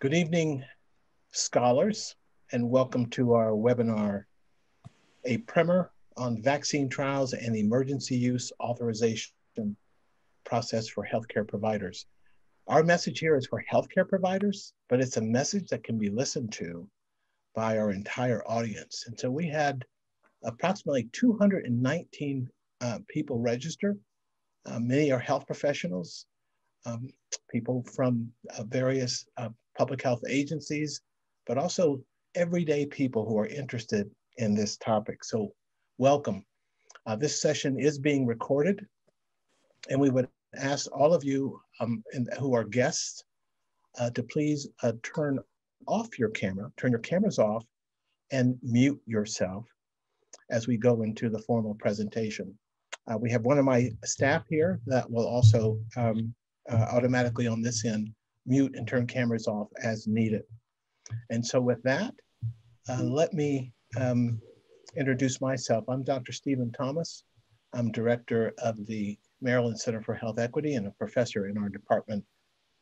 Good evening, scholars, and welcome to our webinar, A Primer on Vaccine Trials and Emergency Use Authorization Process for Healthcare Providers. Our message here is for healthcare providers, but it's a message that can be listened to by our entire audience. And so we had approximately 219 people register. Many are health professionals, people from various public health agencies, but also everyday people who are interested in this topic. So welcome. This session is being recorded, and we would ask all of you who are guests to please turn your cameras off and mute yourself as we go into the formal presentation. We have one of my staff here that will also automatically on this end mute and turn cameras off as needed. And so with that, let me introduce myself. I'm Dr. Stephen Thomas. I'm director of the Maryland Center for Health Equity and a professor in our Department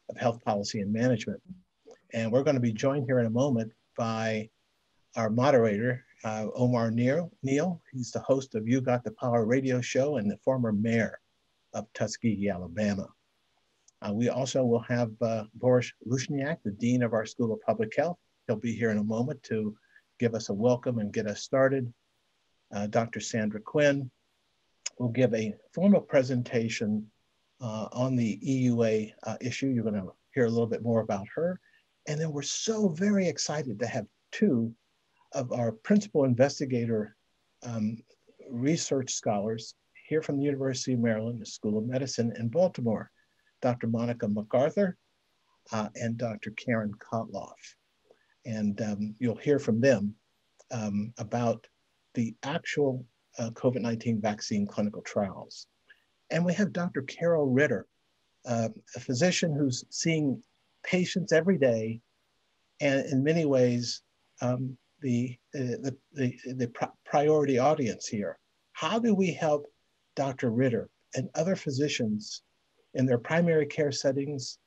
of Health Policy and Management. And we're going to be joined here in a moment by our moderator, Omar Neal. He's the host of You Got the Power radio show and the former mayor of Tuskegee, Alabama. We also will have Boris Lushniak, the Dean of our School of Public Health. He'll be here in a moment to give us a welcome and get us started. Dr. Sandra Quinn will give a formal presentation on the EUA issue. You're going to hear a little bit more about her. And then we're so very excited to have two of our principal investigator research scholars here from the University of Maryland, the School of Medicine in Baltimore, Dr. Monica McArthur and Dr. Karen Kotoloff. And you'll hear from them about the actual COVID-19 vaccine clinical trials. And we have Dr. Carol Ritter, a physician who's seeing patients every day, and in many ways, the priority audience here. How do we help Dr. Ritter and other physicians in their primary care settings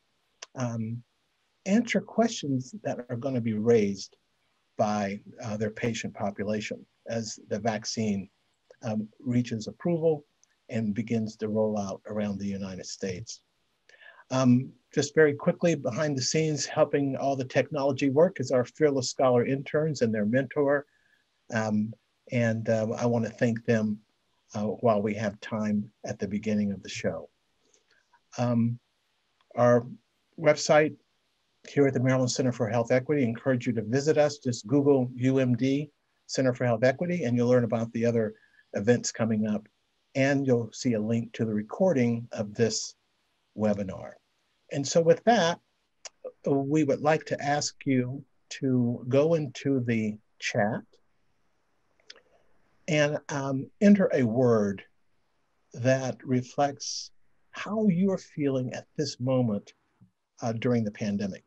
answer questions that are going to be raised by their patient population as the vaccine reaches approval and begins to roll out around the United States. Just very quickly, behind the scenes, helping all the technology work is our Fearless Scholar interns and their mentor. I want to thank them while we have time at the beginning of the show. Our website here at the Maryland Center for Health Equity, encourage you to visit us. Just Google UMD Center for Health Equity and you'll learn about the other events coming up. And you'll see a link to the recording of this webinar. And so with that, we would like to ask you to go into the chat and enter a word that reflects how you're feeling at this moment during the pandemic.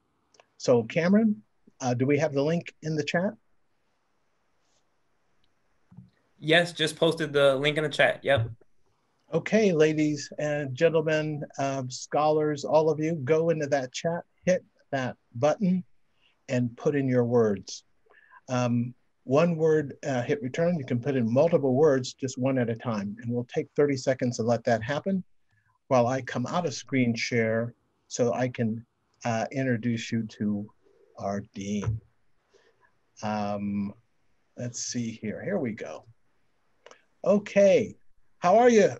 So Cameron, do we have the link in the chat? Yes, just posted the link in the chat, yep. Okay, ladies and gentlemen, scholars, all of you, go into that chat, hit that button, and put in your words. One word, hit return. You can put in multiple words, just one at a time. And we'll take 30 seconds to let that happen while I come out of screen share so I can introduce you to our dean. Let's see here. Here we go. Okay. How are you,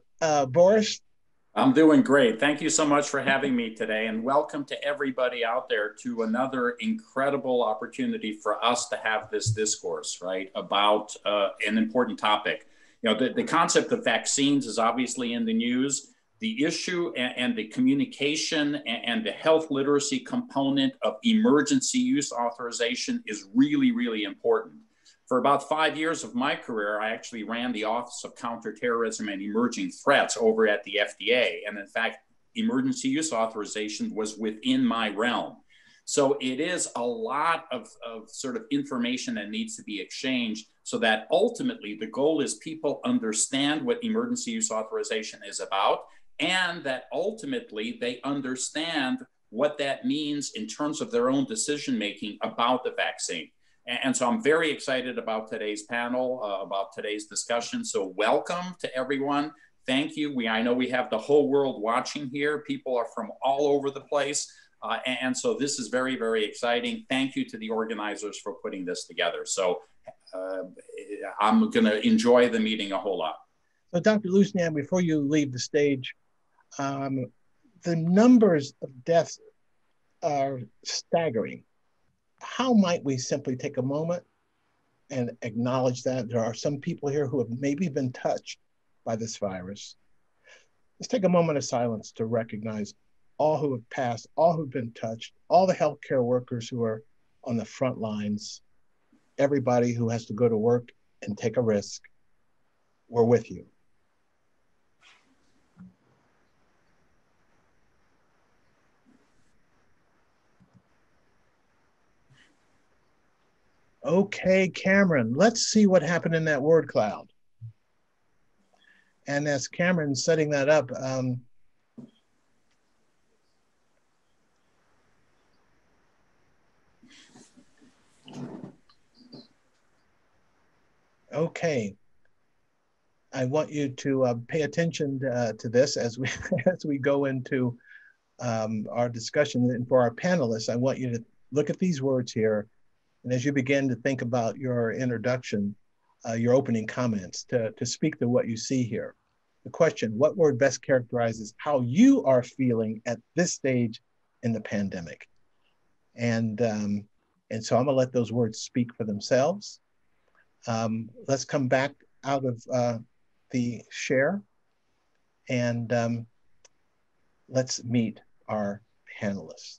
Boris? I'm doing great. Thank you so much for having me today, and welcome to everybody out there to another incredible opportunity for us to have this discourse, right, about an important topic. You know, the concept of vaccines is obviously in the news. The issue and the communication and the health literacy component of emergency use authorization is really, really important. For about 5 years of my career, I actually ran the Office of Counterterrorism and Emerging Threats over at the FDA. And in fact, emergency use authorization was within my realm. So it is a lot of sort of information that needs to be exchanged so that ultimately the goal is people understand what emergency use authorization is about, and that ultimately they understand what that means in terms of their own decision-making about the vaccine. And so I'm very excited about today's panel, about today's discussion. So welcome to everyone. Thank you. I know we have the whole world watching here. People are from all over the place. And so this is very, very exciting. Thank you to the organizers for putting this together. So I'm going to enjoy the meeting a whole lot. So Dr. Lucian, before you leave the stage, the numbers of deaths are staggering. How might we simply take a moment and acknowledge that there are some people here who have maybe been touched by this virus? Let's take a moment of silence to recognize all who have passed, all who've been touched, all the healthcare workers who are on the front lines, everybody who has to go to work and take a risk. We're with you. Okay, Cameron, let's see what happened in that word cloud. And as Cameron's setting that up, okay, I want you to pay attention to this as we as we go into our discussion. And for our panelists, I want you to look at these words here. And as you begin to think about your introduction, your opening comments, to speak to what you see here. The question, what word best characterizes how you are feeling at this stage in the pandemic? And so I'm gonna let those words speak for themselves. Let's come back out of the share and let's meet our panelists.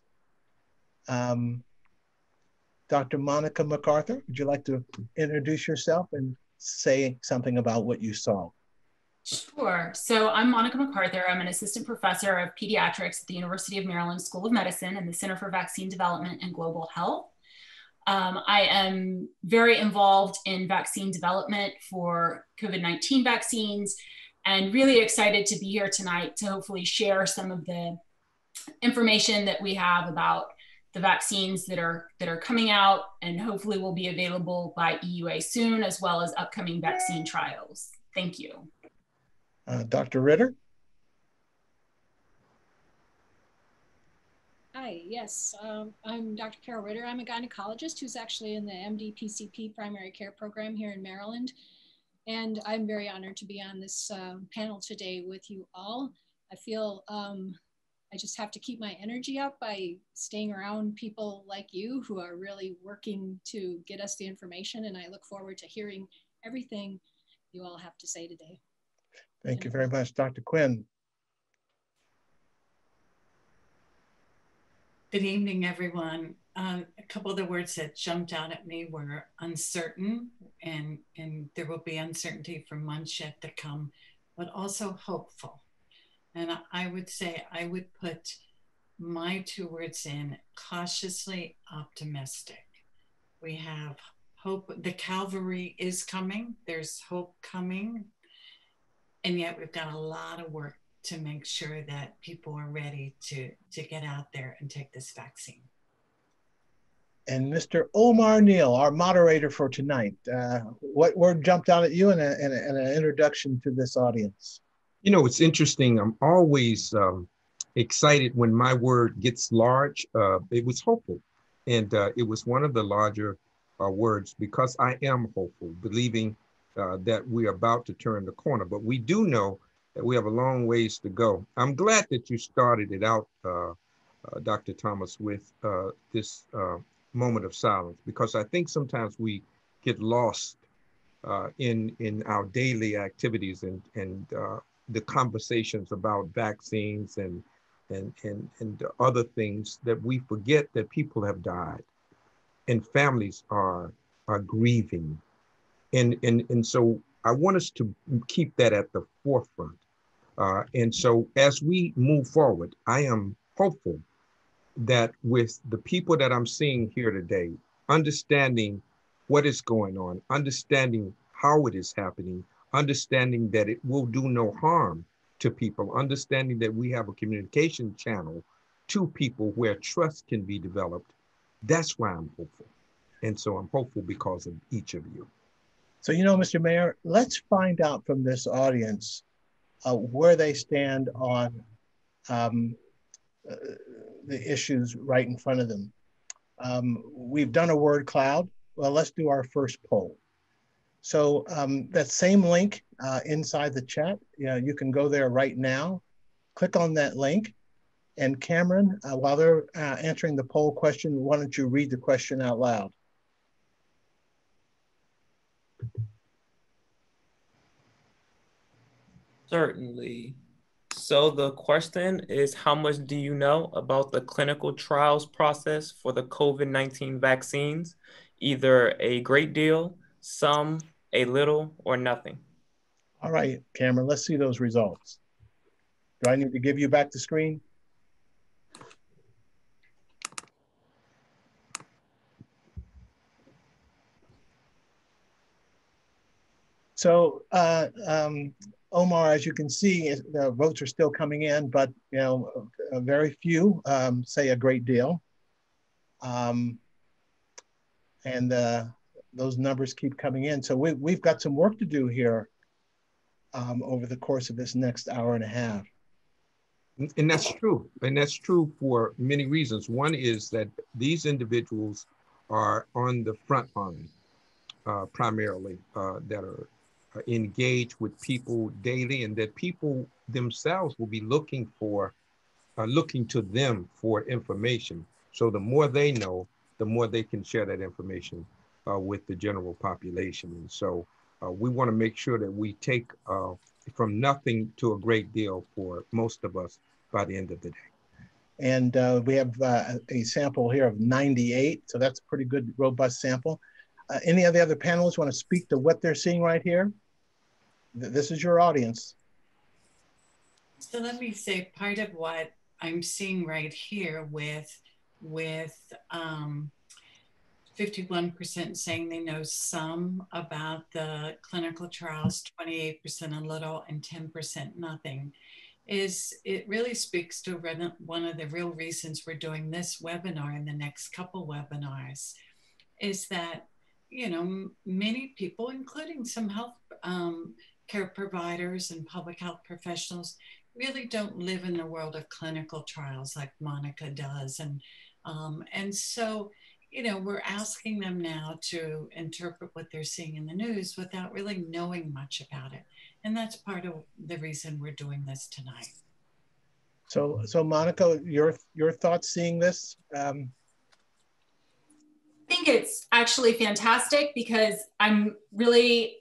Dr. Monica McArthur, would you like to introduce yourself and say something about what you saw? Sure. So I'm Monica McArthur. I'm an assistant professor of pediatrics at the University of Maryland School of Medicine and the Center for Vaccine Development and Global Health. I am very involved in vaccine development for COVID-19 vaccines and really excited to be here tonight to hopefully share some of the information that we have about the vaccines that are coming out and hopefully will be available by EUA soon, as well as upcoming vaccine trials. Thank you. Dr. Ritter? Hi, yes, I'm Dr. Carol Ritter. I'm a gynecologist who's actually in the MD PCP primary care program here in Maryland. And I'm very honored to be on this panel today with you all. I feel I just have to keep my energy up by staying around people like you who are really working to get us the information. And I look forward to hearing everything you all have to say today. Thank you very much, Dr. Quinn. Good evening, everyone. A couple of the words that jumped out at me were uncertain, and there will be uncertainty for months yet to come, but also hopeful. And I would say I would put my two words in: cautiously optimistic. We have hope. The cavalry is coming. There's hope coming. And yet we've got a lot of work to make sure that people are ready to get out there and take this vaccine. And Mr. Omar Neal, our moderator for tonight, what word jumped out at you in an introduction to this audience? You know, it's interesting. I'm always excited when my word gets large. It was hopeful. And it was one of the larger words because I am hopeful, believing that we're about to turn the corner. But we do know that we have a long ways to go. I'm glad that you started it out, Dr. Thomas, with this moment of silence, because I think sometimes we get lost in our daily activities and the conversations about vaccines and other things, that we forget that people have died and families are grieving. And so I want us to keep that at the forefront. And so as we move forward, I am hopeful that with the people that I'm seeing here today, understanding what is going on, understanding how it is happening, understanding that it will do no harm to people, understanding that we have a communication channel to people where trust can be developed, that's why I'm hopeful. And so I'm hopeful because of each of you. So, you know, Mr. Mayor, let's find out from this audience where they stand on the issues right in front of them. We've done a word cloud. Well, let's do our first poll. So that same link inside the chat, you can go there right now, click on that link. And Cameron, while they're answering the poll question, why don't you read the question out loud? Certainly. So the question is, how much do you know about the clinical trials process for the COVID-19 vaccines? Either a great deal, some, a little, or nothing. All right, Cameron, let's see those results. Do I need to give you back the screen? So, Omar, as you can see, the votes are still coming in, but very few say a great deal, and those numbers keep coming in. So we've got some work to do here over the course of this next hour and a half. And that's true. And that's true for many reasons. One is that these individuals are on the front line, primarily, that are engaged with people daily, and that people themselves will be looking to them for information. So the more they know, the more they can share that information with the general population. And so we want to make sure that we take from nothing to a great deal for most of us by the end of the day. And we have a sample here of 98, so that's a pretty good, robust sample. Any of the other panelists want to speak to what they're seeing right here? This is your audience. So let me say, part of what I'm seeing right here with 51% saying they know some about the clinical trials, 28% a little, and 10% nothing, is it really speaks to one of the real reasons we're doing this webinar and the next couple webinars, is that, many people, including some health care providers and public health professionals, really don't live in the world of clinical trials like Monica does. And so, we're asking them now to interpret what they're seeing in the news without really knowing much about it. And that's part of the reason we're doing this tonight. So Monica, your thoughts seeing this? I think it's actually fantastic because I'm really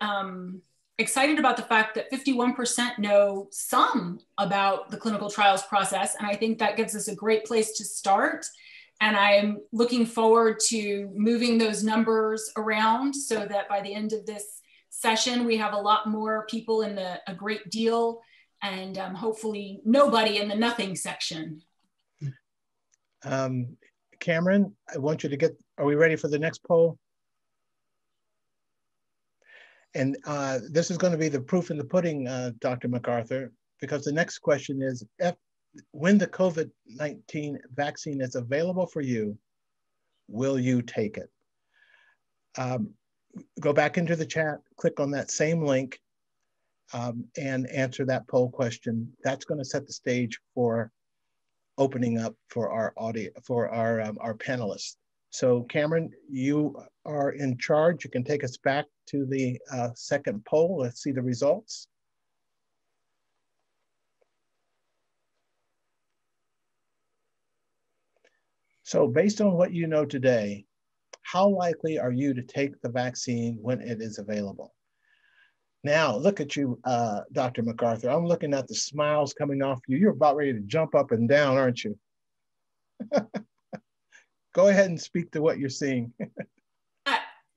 excited about the fact that 51% know some about the clinical trials process. And I think that gives us a great place to start. And I'm looking forward to moving those numbers around so that by the end of this session, we have a lot more people in a great deal and hopefully nobody in the nothing section. Cameron, I want you to are we ready for the next poll? And this is going to be the proof in the pudding, Dr. McArthur, because the next question is, when the COVID-19 vaccine is available for you, will you take it? Go back into the chat, click on that same link, and answer that poll question. That's going to set the stage for opening up for our audience, for our panelists. So Cameron, you are in charge. You can take us back to the second poll. Let's see the results. So based on what you know today, how likely are you to take the vaccine when it is available? Now, look at you, Dr. McArthur. I'm looking at the smiles coming off you. You're about ready to jump up and down, aren't you? Go ahead and speak to what you're seeing.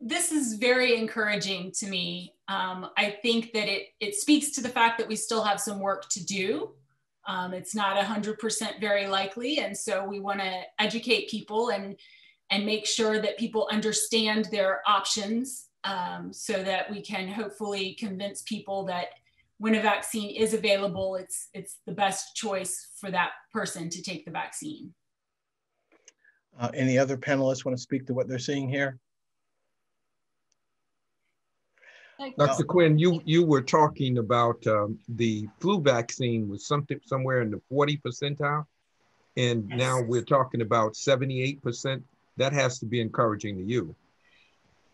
This is very encouraging to me. I think that it speaks to the fact that we still have some work to do. It's not 100% very likely. And so we want to educate people and make sure that people understand their options so that we can hopefully convince people that when a vaccine is available, it's the best choice for that person to take the vaccine. Any other panelists want to speak to what they're seeing here? Dr. Quinn, you were talking about the flu vaccine was somewhere in the 40 percentile, and Yes. now we're talking about 78%. That has to be encouraging to you.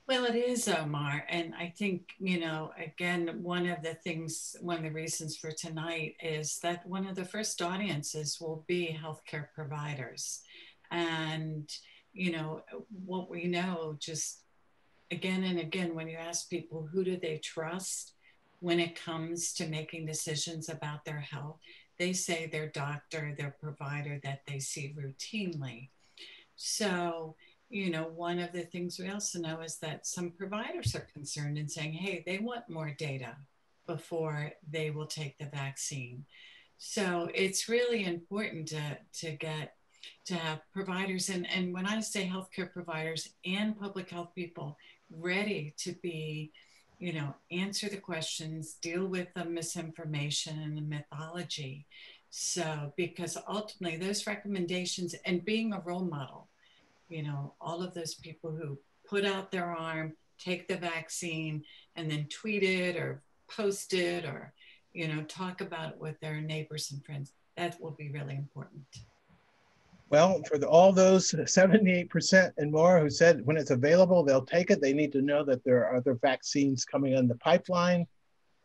Well, it is, Omar. And I think, you know, again, one of the reasons for tonight is that one of the first audiences will be healthcare providers. And, you know, what we know just again and again, when you ask people who do they trust when it comes to making decisions about their health, they say their doctor, their provider that they see routinely. So, you know, one of the things we also know is that some providers are concerned and saying, hey, they want more data before they will take the vaccine. So it's really important to have providers, and when I say healthcare providers and public health people, ready to be, you know, answer the questions, deal with the misinformation and the mythology. So, because ultimately those recommendations and being a role model, you know, all of those people who put out their arm, take the vaccine, and then tweet it or post it or, you know, talk about it with their neighbors and friends, that will be really important. Well, for all those 78% and more who said when it's available, they'll take it, they need to know that there are other vaccines coming in the pipeline.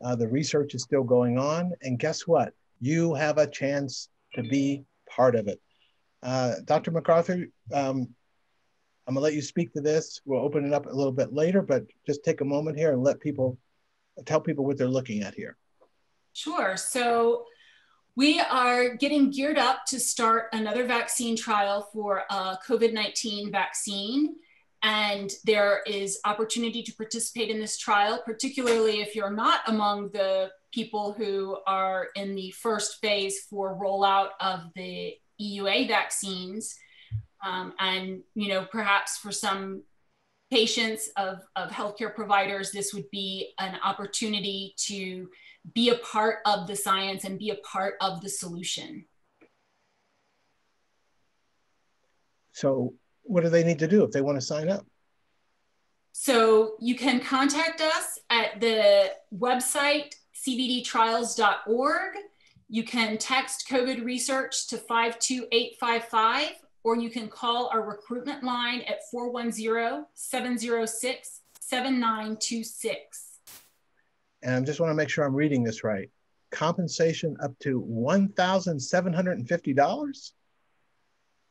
The research is still going on. And guess what? You have a chance to be part of it. Dr. McArthur, I'm gonna let you speak to this. We'll open it up a little bit later, but just take a moment here and tell people what they're looking at here. Sure. So we are getting geared up to start another vaccine trial for a COVID-19 vaccine. And there is opportunity to participate in this trial, particularly if you're not among the people who are in the first phase for rollout of the EUA vaccines. And, you know, perhaps for some patients of healthcare providers, this would be an opportunity to be a part of the science and be a part of the solution. So what do they need to do if they want to sign up? So you can contact us at the website, cbdtrials.org. You can text COVID research to 52855, or you can call our recruitment line at 410-706-7926. And I just want to make sure I'm reading this right. Compensation up to $1,750?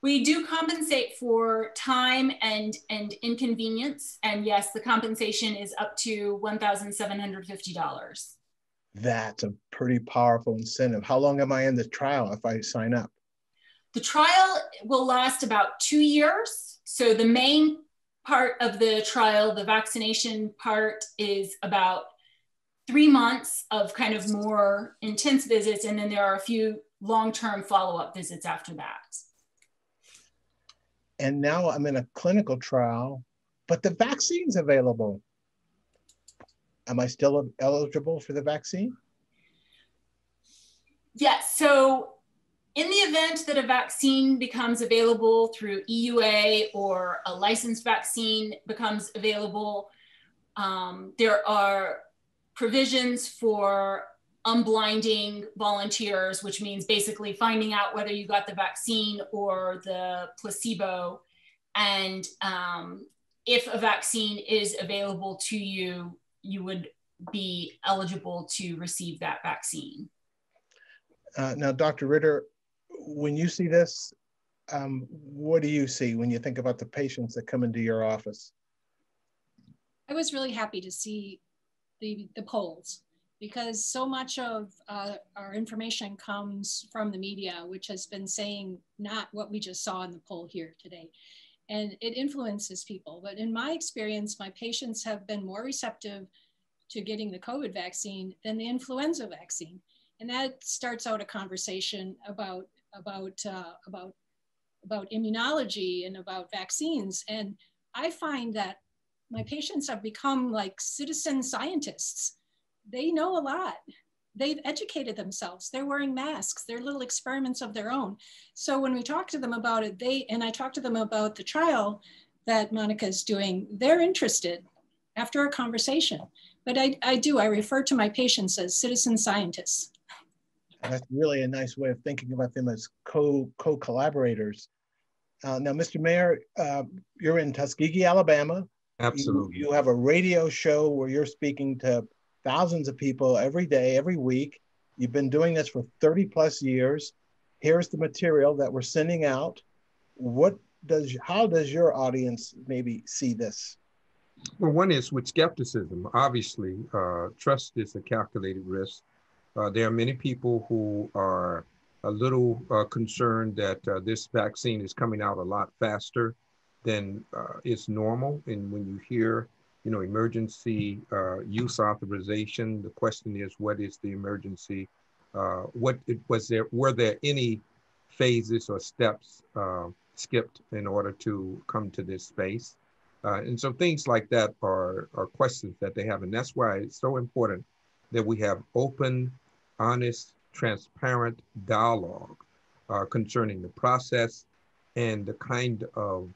We do compensate for time and inconvenience. And yes, the compensation is up to $1,750. That's a pretty powerful incentive. How long am I in the trial if I sign up? The trial will last about 2 years. So the main part of the trial, the vaccination part, is about 3 months of kind of more intense visits. And then there are a few long-term follow-up visits after that. And now I'm in a clinical trial, but the vaccine's available. Am I still eligible for the vaccine? Yes, so in the event that a vaccine becomes available through EUA or a licensed vaccine becomes available, there are provisions for unblinding volunteers, which means basically finding out whether you got the vaccine or the placebo. And if a vaccine is available to you, you would be eligible to receive that vaccine. Now, Dr. Ritter, when you see this, what do you see when you think about the patients that come into your office? I was really happy to see the polls, because so much of our information comes from the media, which has been saying not what we just saw in the poll here today. And it influences people. But in my experience, my patients have been more receptive to getting the COVID vaccine than the influenza vaccine. And that starts out a conversation about immunology and about vaccines. And I find that my patients have become like citizen scientists. They know a lot. they've educated themselves. They're wearing masks. They're little experiments of their own. So when we talk to them about it, and I talk to them about the trial that Monica is doing, they're interested after our conversation. But I refer to my patients as citizen scientists. That's really a nice way of thinking about them as co-collaborators. Now, Mr. Mayor, you're in Tuskegee, Alabama. Absolutely. You have a radio show where you're speaking to thousands of people every day, every week. You've been doing this for 30 plus years. Here's the material that we're sending out. How does your audience maybe see this? Well, one is with skepticism. Obviously, trust is a calculated risk. There are many people who are a little concerned that this vaccine is coming out a lot faster than is normal. And when you hear, emergency use authorization, the question is, what is the emergency? Were there any phases or steps skipped in order to come to this space? And so things like that are questions that they have. And that's why it's so important that we have open, honest, transparent dialogue concerning the process and the kind of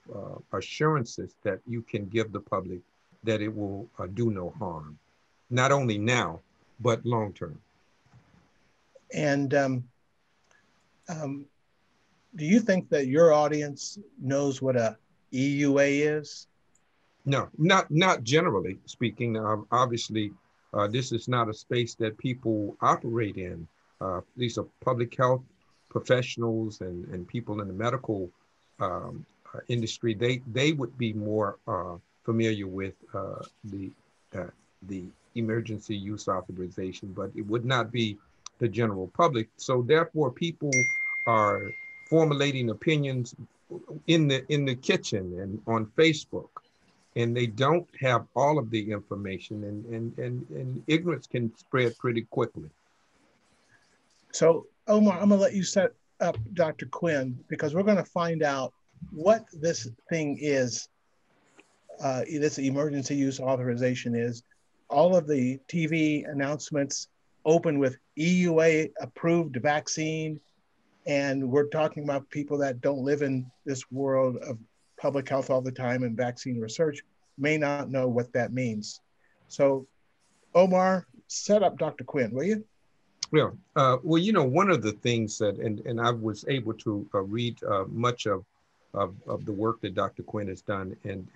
assurances that you can give the public that it will do no harm, not only now, but long term. And do you think that your audience knows what a EUA is? No, not generally speaking. Obviously, this is not a space that people operate in. These are public health professionals and people in the medical industry. They would be more familiar with the emergency use authorization, but it would not be the general public. So therefore, people are formulating opinions in the kitchen and on Facebook, and they don't have all of the information, and ignorance can spread pretty quickly. So, Omar, I'm gonna let you set up Dr. Quinn, because we're gonna find out what this thing is, this emergency use authorization is. All of the TV announcements open with EUA approved vaccine, and we're talking about people that don't live in this world of public health all the time and vaccine research may not know what that means. So, Omar, set up Dr. Quinn, will you? Yeah. Well, one of the things that, and I was able to read much of the work that Dr. Quinn has done, and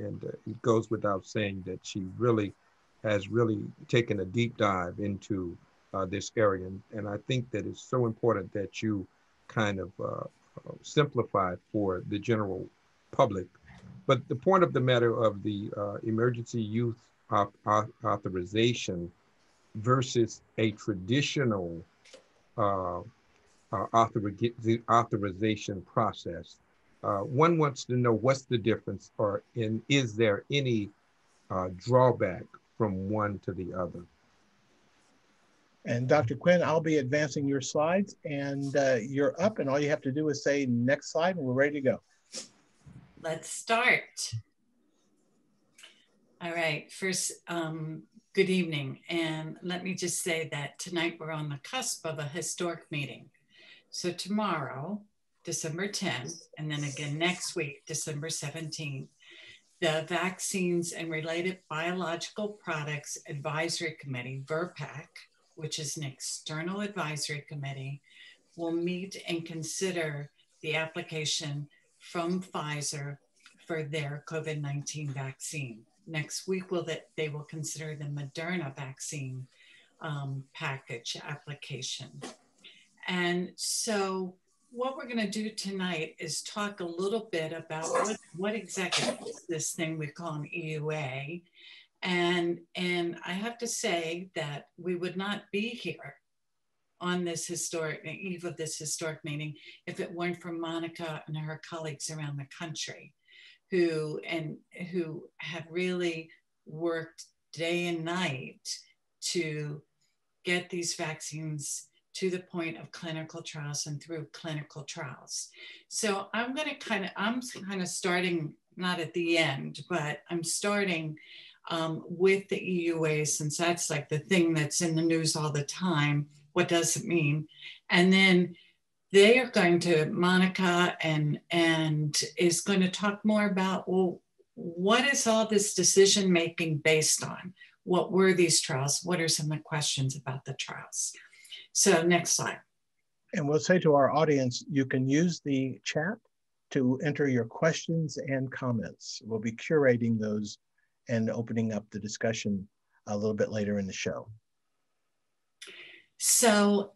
it goes without saying that she has taken a deep dive into this area. And I think that it's so important that you kind of simplify for the general public. But the point of the matter of the emergency use authorization versus a traditional authorization process, one wants to know what's the difference, is there any drawback from one to the other? And Dr. Quinn, I'll be advancing your slides, and you're up, and all you have to do is say next slide, and we're ready to go. Let's start. All right, first, good evening. And let me just say that tonight we're on the cusp of a historic meeting. So tomorrow, December 10th, and then again next week, December 17th, the Vaccines and Related Biological Products Advisory Committee, VRPAC, which is an external advisory committee, will meet and consider the application from Pfizer for their COVID-19 vaccine. Next week, they will consider the Moderna vaccine package application. And so what we're gonna do tonight is talk a little bit about what exactly is this thing we call an EUA. And I have to say that we would not be here on this eve of this historic meeting if it weren't for Monica and her colleagues around the country who have really worked day and night to get these vaccines to the point of clinical trials and through clinical trials. So I'm kind of starting, not at the end, but I'm starting with the EUA, since that's like the thing that's in the news all the time. what does it mean? And then they are going to, Monica and is going to talk more about, well, what is all this decision making based on? What were these trials? What are some of the questions about the trials? So next slide. And we'll say to our audience, you can use the chat to enter your questions and comments. We'll be curating those and opening up the discussion a little bit later in the show. So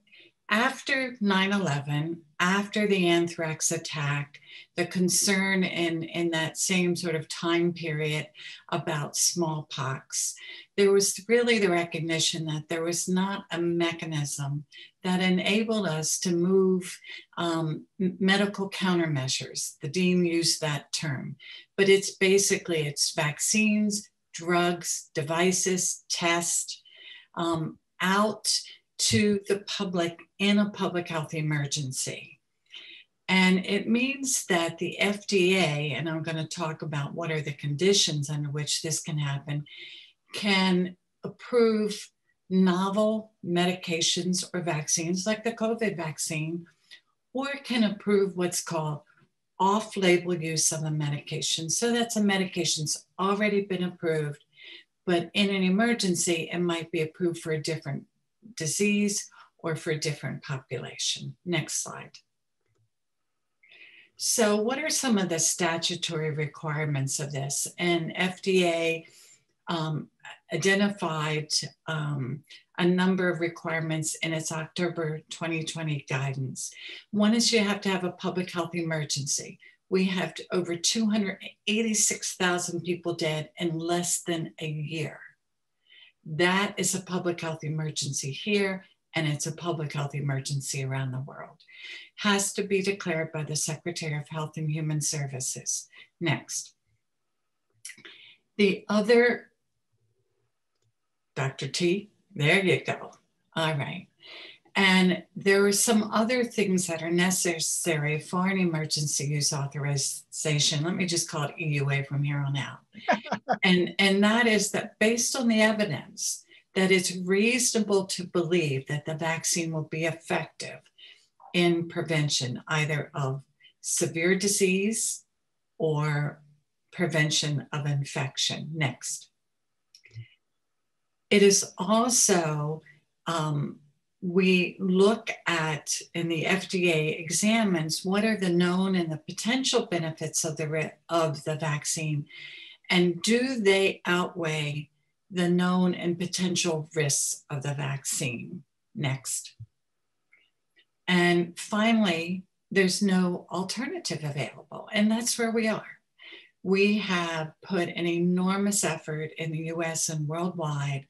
after 9/11, after the anthrax attack, the concern in that same sort of time period about smallpox, there was really the recognition that there was not a mechanism that enabled us to move medical countermeasures. The dean used that term, but it's basically, it's vaccines, drugs, devices, tests, out to the public in a public health emergency. And it means that the FDA, and I'm going to talk about what are the conditions under which this can happen, can approve novel medications or vaccines like the COVID vaccine, or can approve what's called off-label use of a medication. So that's a medication's already been approved, but in an emergency, it might be approved for a different disease or for a different population. Next slide. So what are some of the statutory requirements of this? And FDA identified a number of requirements in its October 2020 guidance. One is you have to have a public health emergency. We have over 286,000 people dead in less than a year. That is a public health emergency here, and it's a public health emergency around the world. Has to be declared by the Secretary of Health and Human Services. Next. The other, Dr. T, there you go. All right. And there are some other things that are necessary for an emergency use authorization. Let me just call it EUA from here on out. and that is that based on the evidence, that it's reasonable to believe that the vaccine will be effective in prevention, either of severe disease or prevention of infection. Next. It is also, we look at, and the FDA examines what are the known and the potential benefits of the vaccine, and do they outweigh the known and potential risks of the vaccine? Next. And finally, there's no alternative available, and that's where we are. We have put an enormous effort in the US and worldwide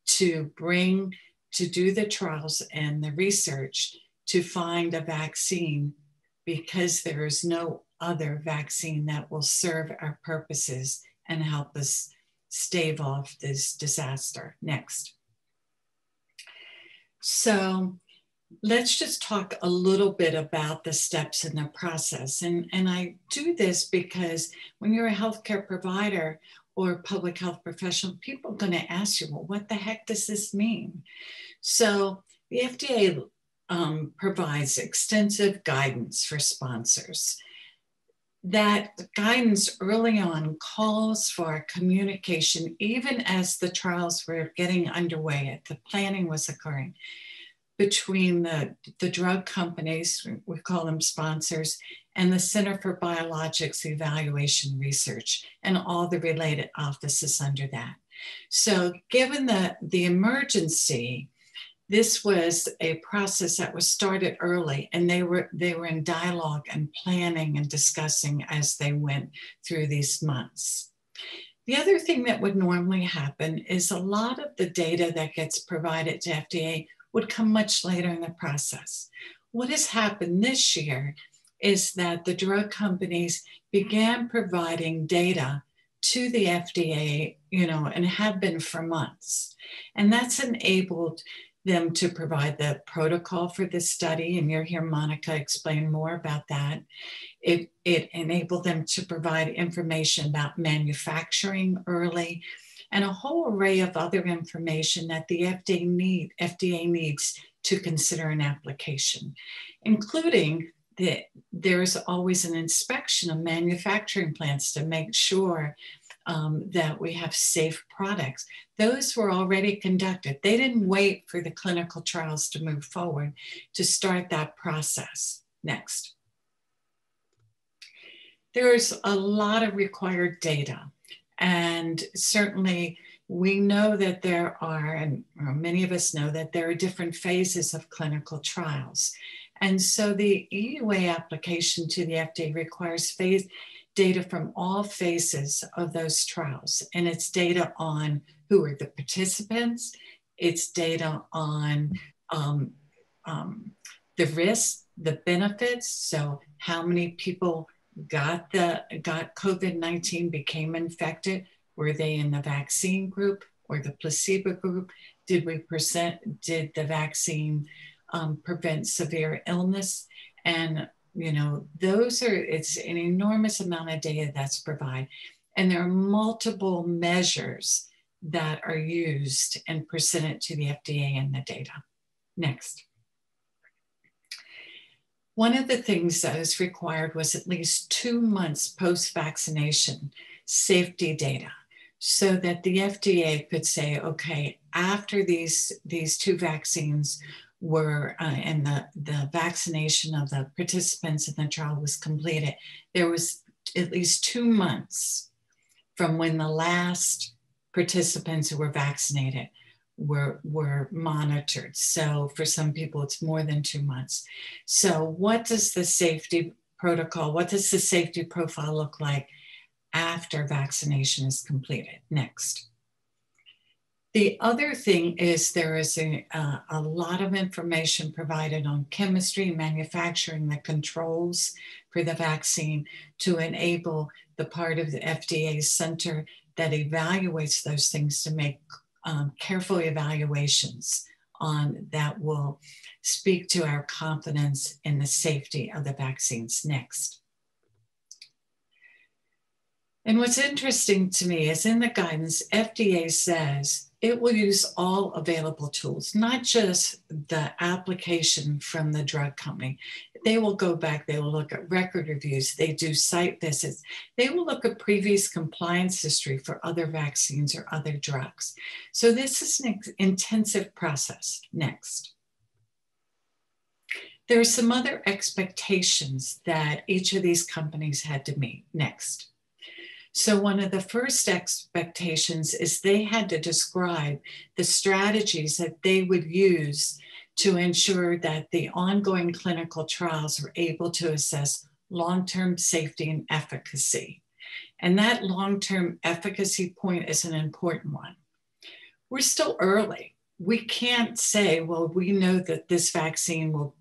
to do the trials and the research to find a vaccine, because there is no other vaccine that will serve our purposes and help us stave off this disaster. Next. So let's just talk a little bit about the steps in the process. And I do this because when you're a healthcare provider or public health professional, people are going to ask you, well, what the heck does this mean? So the FDA provides extensive guidance for sponsors. That guidance early on calls for communication, even as the trials were getting underway, the planning was occurring, between the drug companies, we call them sponsors, and the Center for Biologics Evaluation Research, and all the related offices under that. So given the emergency, this was a process that was started early, and they were in dialogue and planning and discussing as they went through these months. The other thing that would normally happen is a lot of the data that gets provided to FDA would come much later in the process. What has happened this year is that the drug companies began providing data to the FDA, and have been for months. And that's enabled them to provide the protocol for this study, and you'll hear Monica explain more about that. It enabled them to provide information about manufacturing early, and a whole array of other information that the FDA needs to consider an application, including that there's always an inspection of manufacturing plants to make sure that we have safe products. Those were already conducted. They didn't wait for the clinical trials to move forward to start that process. Next. There's a lot of required data, and certainly we know that there are, and many of us know that there are different phases of clinical trials. And so the EUA application to the FDA requires data from all phases of those trials. And it's data on who are the participants, it's data on the risks, the benefits, so how many people got COVID-19, became infected. Were they in the vaccine group or the placebo group? Did the vaccine prevent severe illness? And it's an enormous amount of data that's provided. And there are multiple measures that are used and presented to the FDA in the data. Next. One of the things that is required was at least 2 months post-vaccination safety data, so that the FDA could say, okay, after these two vaccines were, and the vaccination of the participants in the trial was completed, there was at least 2 months from when the last participants who were vaccinated were monitored. So for some people, it's more than 2 months. So what does the safety protocol, what does the safety profile look like after vaccination is completed? Next. The other thing is there is a lot of information provided on chemistry, manufacturing, the controls for the vaccine to enable the part of the FDA center that evaluates those things to make careful evaluations on that will speak to our confidence in the safety of the vaccines. Next. And what's interesting to me is in the guidance, FDA says it will use all available tools, not just the application from the drug company. They will go back, they will look at record reviews, they do site visits, they will look at previous compliance history for other vaccines or other drugs. So this is an intensive process. Next. There are some other expectations that each of these companies had to meet. Next. So one of the first expectations is they had to describe the strategies that they would use to ensure that the ongoing clinical trials were able to assess long-term safety and efficacy. And that long-term efficacy point is an important one. We're still early. We can't say, well, we know that this vaccine will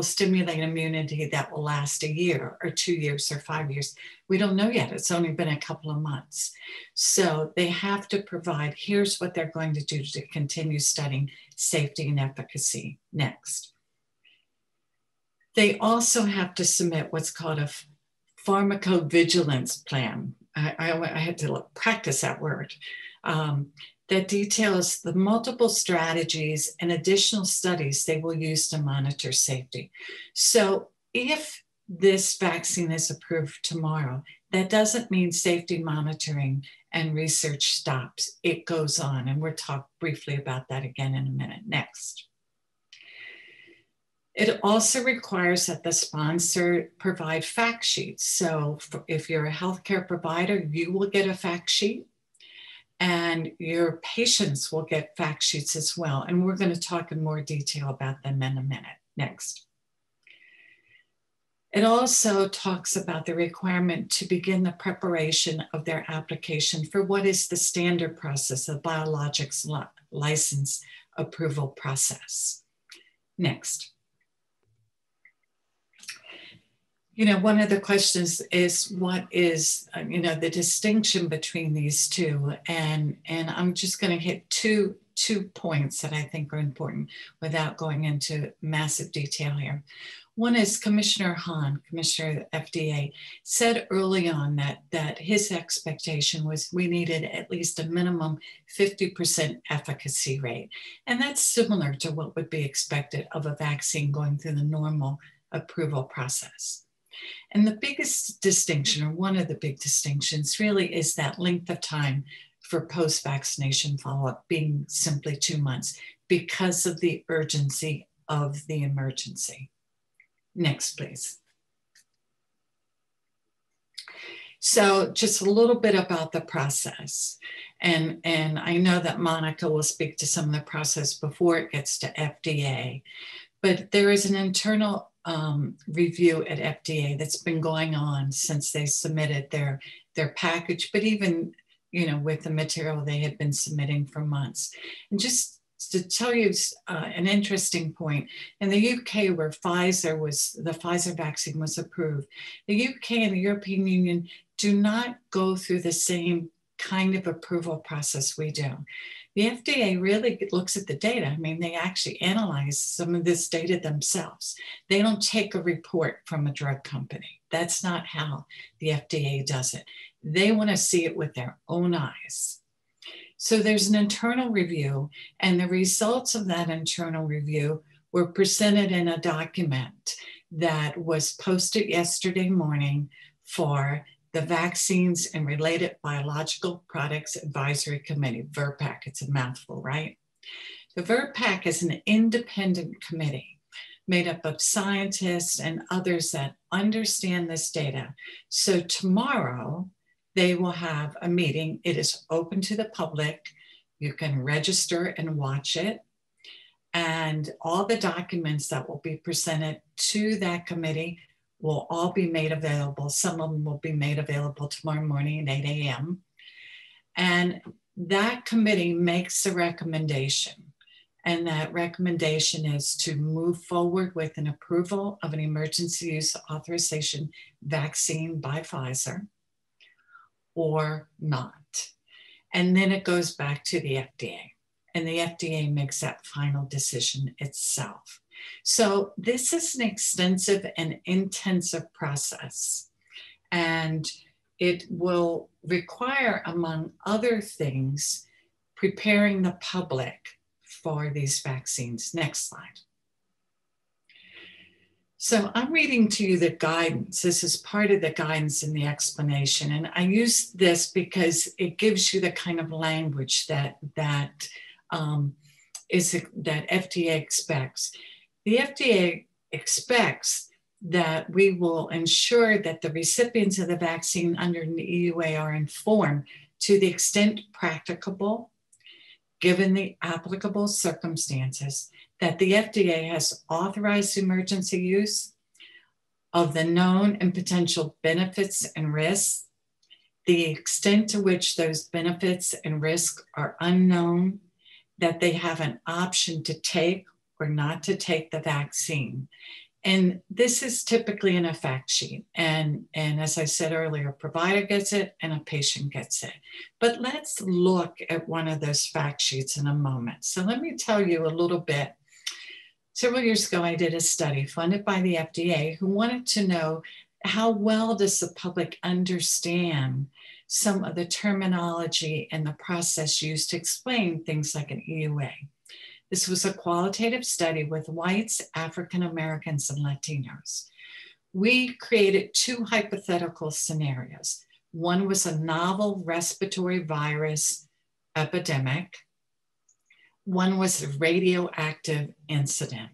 stimulate immunity that will last a year or 2 years or 5 years. We don't know yet. It's only been a couple of months. So they have to provide, here's what they're going to do to continue studying safety and efficacy. Next. They also have to submit what's called a pharmacovigilance plan. I had to practice that word. That details the multiple strategies and additional studies they will use to monitor safety. So if this vaccine is approved tomorrow, that doesn't mean safety monitoring and research stops. It goes on, and we'll talk briefly about that again in a minute. Next. It also requires that the sponsor provide fact sheets. So if you're a healthcare provider, you will get a fact sheet. And your patients will get fact sheets as well. And we're going to talk in more detail about them in a minute. Next. It also talks about the requirement to begin the preparation of their application for what is the standard process of biologics license approval process. Next. One of the questions is what is, the distinction between these two? And I'm just going to hit two points that I think are important without going into massive detail here. One is Commissioner Hahn, Commissioner of the FDA, said early on that his expectation was we needed at least a minimum 50% efficacy rate. And that's similar to what would be expected of a vaccine going through the normal approval process. And the biggest distinction, or one of the big distinctions, really is that length of time for post-vaccination follow-up being simply 2 months because of the urgency of the emergency. Next, please. So just a little bit about the process. And I know that Monica will speak to some of the process before it gets to FDA, but there is an internal review at FDA that's been going on since they submitted their package, but even, you know, with the material they had been submitting for months. And just to tell you an interesting point, in the UK where the Pfizer vaccine was approved, the UK and the European Union do not go through the same kind of approval process we do. The FDA really looks at the data. I mean, they actually analyze some of this data themselves. They don't take a report from a drug company. That's not how the FDA does it. They want to see it with their own eyes. So there's an internal review, and the results of that internal review were presented in a document that was posted yesterday morning for the Vaccines and Related Biological Products Advisory Committee, VRBPAC. It's a mouthful, right? The VRBPAC is an independent committee made up of scientists and others that understand this data. So tomorrow, they will have a meeting. It is open to the public. You can register and watch it. And all the documents that will be presented to that committee will all be made available. Some of them will be made available tomorrow morning at 8 a.m. And that committee makes a recommendation. And that recommendation is to move forward with an approval of an emergency use authorization vaccine by Pfizer, or not. And then it goes back to the FDA, and the FDA makes that final decision itself. So this is an extensive and intensive process, and it will require, among other things, preparing the public for these vaccines. Next slide. So I'm reading to you the guidance. This is part of the guidance in the explanation. And I use this because it gives you the kind of language that FDA expects. The FDA expects that we will ensure that the recipients of the vaccine under the EUA are informed to the extent practicable, given the applicable circumstances, that the FDA has authorized emergency use of the known and potential benefits and risks, the extent to which those benefits and risks are unknown, that they have an option to take or not to take the vaccine. And this is typically in a fact sheet. And as I said earlier, a provider gets it and a patient gets it. But let's look at one of those fact sheets in a moment. So let me tell you a little bit. Several years ago, I did a study funded by the FDA who wanted to know how well does the public understand some of the terminology and the process used to explain things like an EUA. This was a qualitative study with whites, African Americans, and Latinos. We created two hypothetical scenarios. One was a novel respiratory virus epidemic. One was a radioactive incident.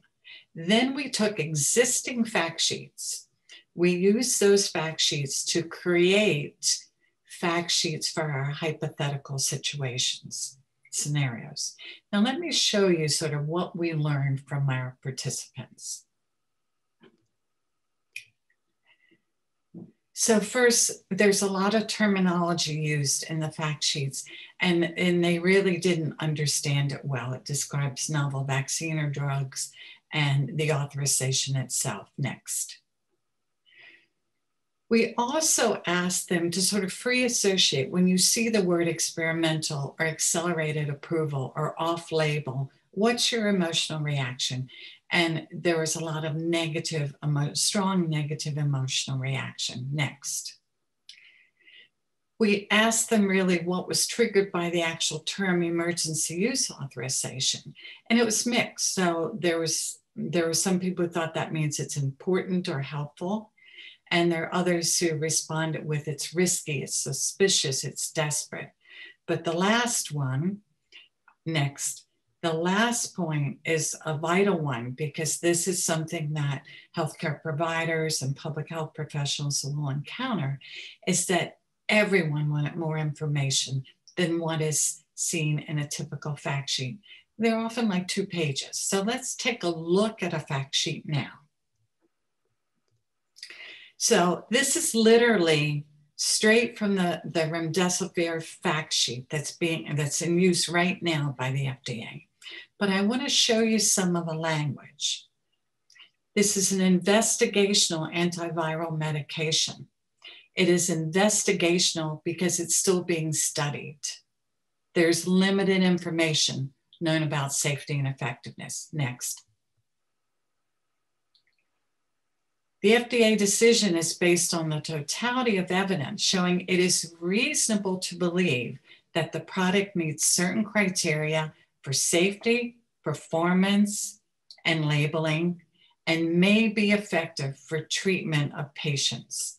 Then we took existing fact sheets. We used those fact sheets to create fact sheets for our hypothetical scenarios. Now let me show you sort of what we learned from our participants. So first, there's a lot of terminology used in the fact sheets, and they really didn't understand it well. It describes novel vaccine or drugs and the authorization itself. Next. We also asked them to sort of free associate when you see the word experimental or accelerated approval or off-label, what's your emotional reaction? And there was a lot of negative, strong negative emotional reaction. Next. We asked them really what was triggered by the actual term emergency use authorization. And it was mixed. So there were some people who thought that means it's important or helpful. And there are others who responded with it's risky, it's suspicious, it's desperate. But the last one, next, the last point is a vital one, because this is something that healthcare providers and public health professionals will encounter, is that everyone wanted more information than what is seen in a typical fact sheet. They're often like 2 pages. So let's take a look at a fact sheet now. So this is literally straight from the remdesivir fact sheet that's in use right now by the FDA. But I want to show you some of the language. This is an investigational antiviral medication. It is investigational because it's still being studied. There's limited information known about safety and effectiveness. Next. The FDA decision is based on the totality of evidence showing it is reasonable to believe that the product meets certain criteria for safety, performance, and labeling, and may be effective for treatment of patients.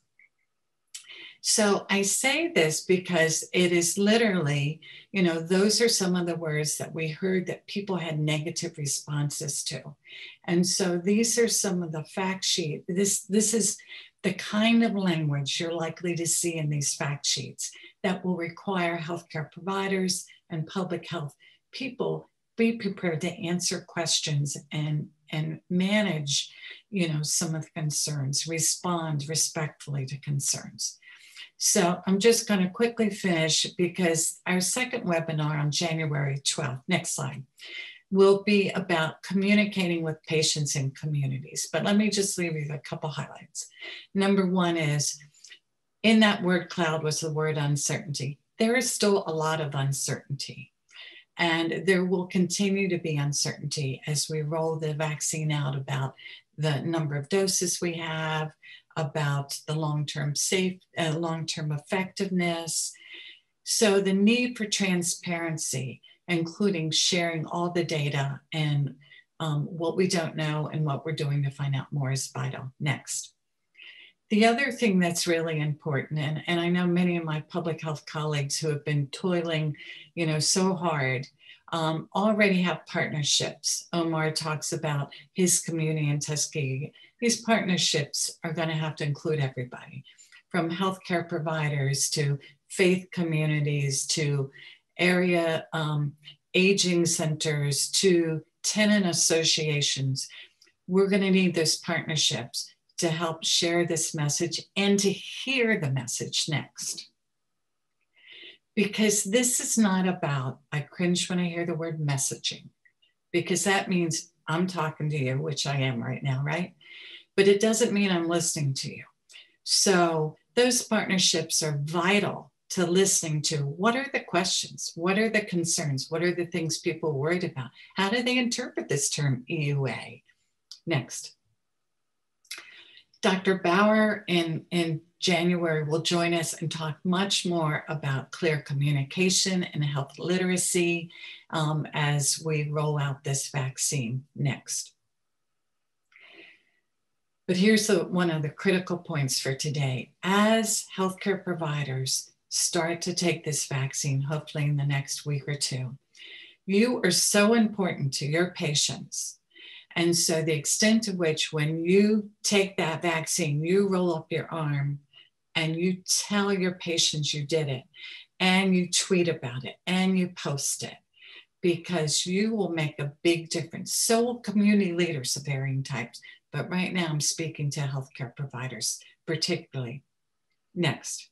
So I say this because it is literally, those are some of the words that we heard that people had negative responses to. And so these are some of the fact sheet. This is the kind of language you're likely to see in these fact sheets that will require healthcare providers and public health people be prepared to answer questions and manage, some of the concerns, respond respectfully to concerns. So I'm just going to quickly finish because our second webinar on January 12th, next slide, will be about communicating with patients and communities. But let me just leave you a couple highlights. Number one is, in that word cloud was the word uncertainty. There is still a lot of uncertainty. And there will continue to be uncertainty as we roll the vaccine out about the number of doses we have, about the long-term effectiveness. So the need for transparency, including sharing all the data and what we don't know and what we're doing to find out more, is vital. Next. The other thing that's really important, and I know many of my public health colleagues who have been toiling, so hard, already have partnerships. Omar talks about his community in Tuskegee. These partnerships are going to have to include everybody, from healthcare providers to faith communities to area aging centers to tenant associations. We're going to need those partnerships to help share this message and to hear the message next. Because this is not about, I cringe when I hear the word messaging, because that means I'm talking to you, which I am right now, right? But it doesn't mean I'm listening to you. So those partnerships are vital to listening to what are the questions, what are the concerns, what are the things people are worried about? How do they interpret this term EUA? Next. Dr. Bauer in January will join us and talk much more about clear communication and health literacy as we roll out this vaccine next. But here's one of the critical points for today. As healthcare providers start to take this vaccine, hopefully in the next week or two, you are so important to your patients. And so the extent to which when you take that vaccine, you roll up your arm and you tell your patients you did it, and you tweet about it, and you post it, because you will make a big difference. So will community leaders of varying types. But right now I'm speaking to healthcare providers particularly. Next.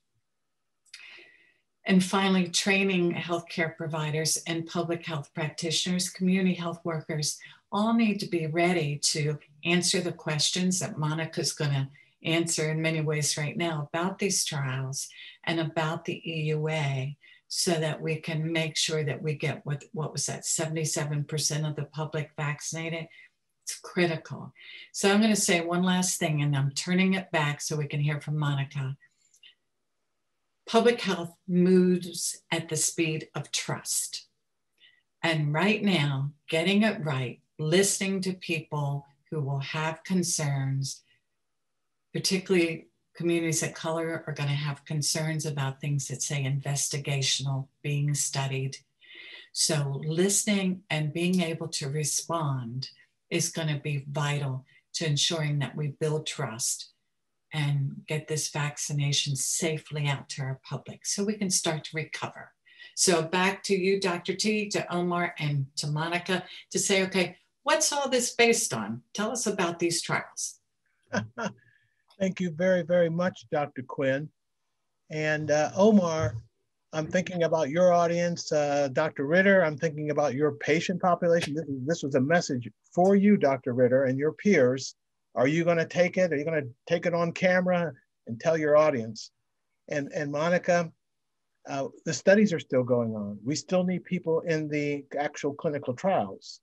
And finally, training healthcare providers and public health practitioners, community health workers, all need to be ready to answer the questions that Monica's going to answer in many ways right now about these trials and about the EUA, so that we can make sure that we get what was that, 77% of the public vaccinated. It's critical. So I'm going to say one last thing, and I'm turning it back so we can hear from Monica. Public health moves at the speed of trust. And right now, getting it right, listening to people who will have concerns, particularly communities of color are going to have concerns about things that say investigational, being studied. So listening and being able to respond is going to be vital to ensuring that we build trust and get this vaccination safely out to our public so we can start to recover. So back to you, Dr. T, to Omar, and to Monica to say, okay, what's all this based on? Tell us about these trials. Thank you very, very much, Dr. Quinn. And Omar, I'm thinking about your audience. Dr. Ritter, I'm thinking about your patient population. This was a message for you, Dr. Ritter, and your peers. Are you going to take it? Are you going to take it on camera and tell your audience? And Monica, the studies are still going on. We still need people in the actual clinical trials.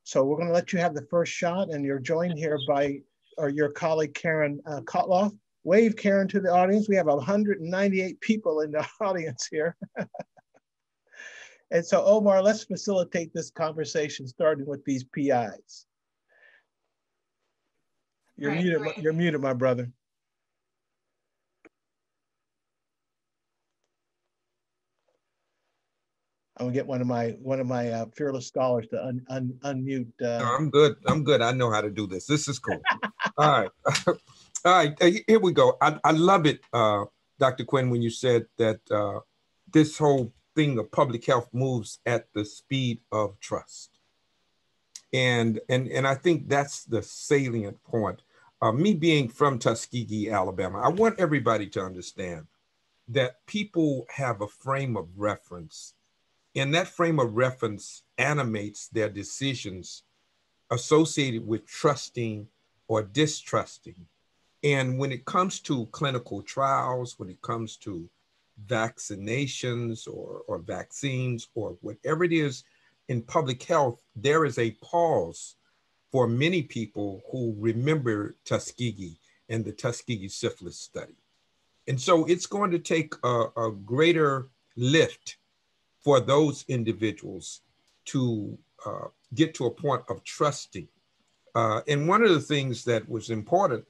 So we're going to let you have the first shot, and you're joined here by your colleague, Karen Kotoloff. Wave, Karen, to the audience. We have 198 people in the audience here. And so, Omar, let's facilitate this conversation, starting with these PIs. You're muted. You're muted, my brother. I'm gonna get one of my fearless scholars to unmute. No, I'm good. I'm good. I know how to do this. This is cool. All right. All right. Here we go. I love it, Dr. Quinn, when you said that this whole thing of public health moves at the speed of trust. And I think that's the salient point. Me being from Tuskegee, Alabama, I want everybody to understand that people have a frame of reference, and that frame of reference animates their decisions associated with trusting or distrusting. And when it comes to clinical trials, when it comes to vaccinations or vaccines or whatever it is in public health, there is a pause for many people who remember Tuskegee and the Tuskegee syphilis study. And so it's going to take a greater lift for those individuals to get to a point of trusting. And one of the things that was important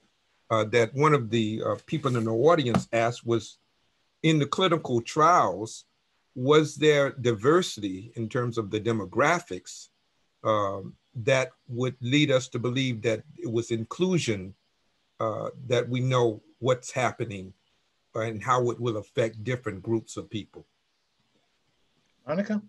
that one of the people in the audience asked was, in the clinical trials, was there diversity in terms of the demographics that would lead us to believe that it was inclusion, that we know what's happening and how it will affect different groups of people? Monica?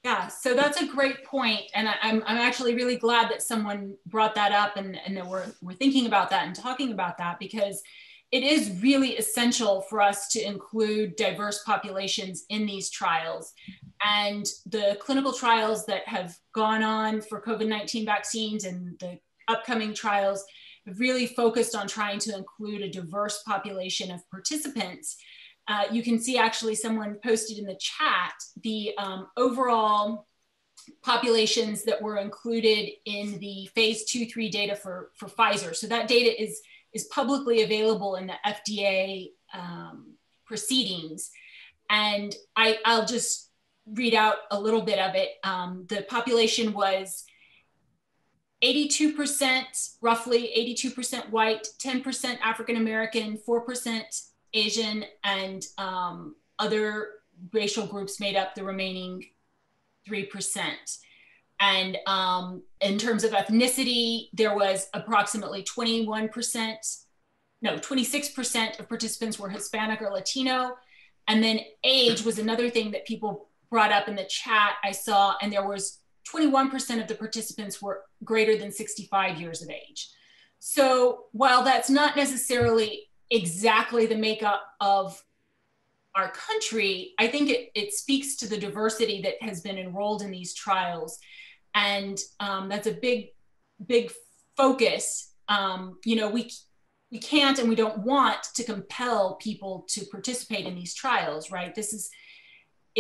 Yeah, so that's a great point. And I'm actually really glad that someone brought that up and that we're thinking about that and talking about that, because it is really essential for us to include diverse populations in these trials. And the clinical trials that have gone on for COVID-19 vaccines and the upcoming trials have really focused on trying to include a diverse population of participants. You can see actually someone posted in the chat the overall populations that were included in the phase 2-3 data for Pfizer. So that data is publicly available in the FDA proceedings. And I'll just read out a little bit of it. The population was 82%, roughly 82% white, 10% African-American, 4% Asian, and other racial groups made up the remaining 3%. And in terms of ethnicity, there was approximately 26% of participants were Hispanic or Latino. And then age was another thing that people brought up in the chat I saw, and there was 21% of the participants were greater than 65 years of age. So while that's not necessarily exactly the makeup of our country, I think it speaks to the diversity that has been enrolled in these trials. And that's a big focus. You know, we can't and we don't want to compel people to participate in these trials, right?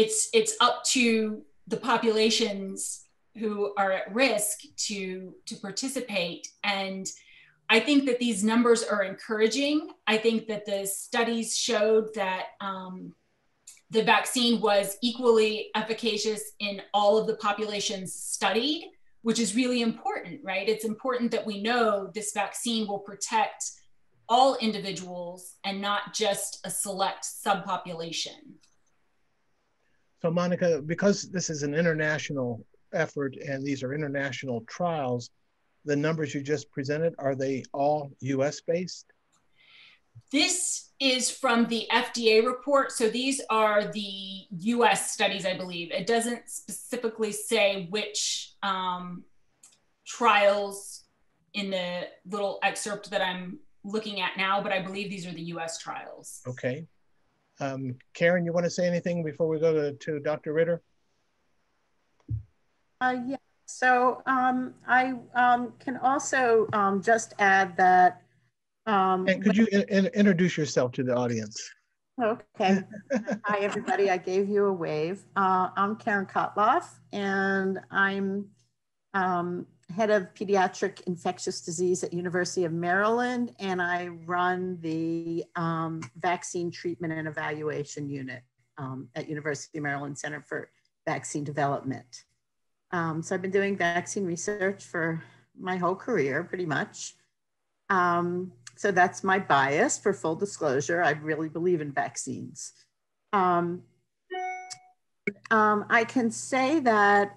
it's up to the populations who are at risk to participate. And I think that these numbers are encouraging. I think that the studies showed that the vaccine was equally efficacious in all of the populations studied, which is really important, right? It's important that we know this vaccine will protect all individuals and not just a select subpopulation. So Monica, because this is an international effort and these are international trials, the numbers you just presented, are they all US based? This is from the FDA report. So these are the US studies, I believe. It doesn't specifically say which trials in the little excerpt that I'm looking at now, but I believe these are the US trials. Okay. Karen, you want to say anything before we go to Dr. Ritter? Yeah, so I can also just add that. And could you introduce yourself to the audience? Okay. Hi, everybody. I gave you a wave. I'm Karen Kotoloff, and I'm head of pediatric infectious disease at University of Maryland, and I run the vaccine treatment and evaluation unit at University of Maryland Center for Vaccine Development. So I've been doing vaccine research for my whole career, pretty much. So that's my bias, for full disclosure. I really believe in vaccines. I can say that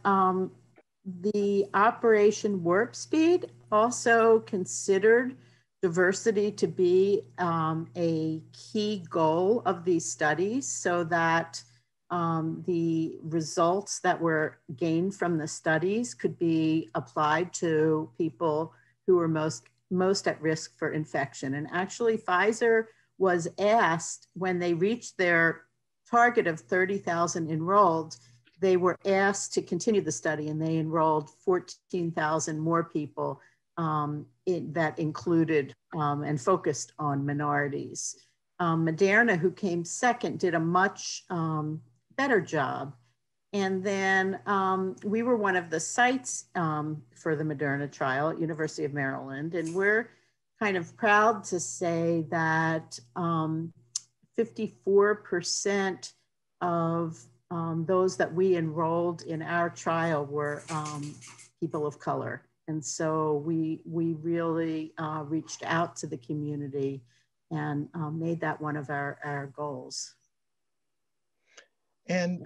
the Operation Warp Speed also considered diversity to be a key goal of these studies, so that the results that were gained from the studies could be applied to people who were most at risk for infection. And actually, Pfizer was asked, when they reached their target of 30,000 enrolled, they were asked to continue the study, and they enrolled 14,000 more people that included and focused on minorities. Moderna, who came second, did a much better job. And then we were one of the sites for the Moderna trial at University of Maryland. And we're kind of proud to say that 54% of those that we enrolled in our trial were people of color. And so we really reached out to the community and made that one of our goals. And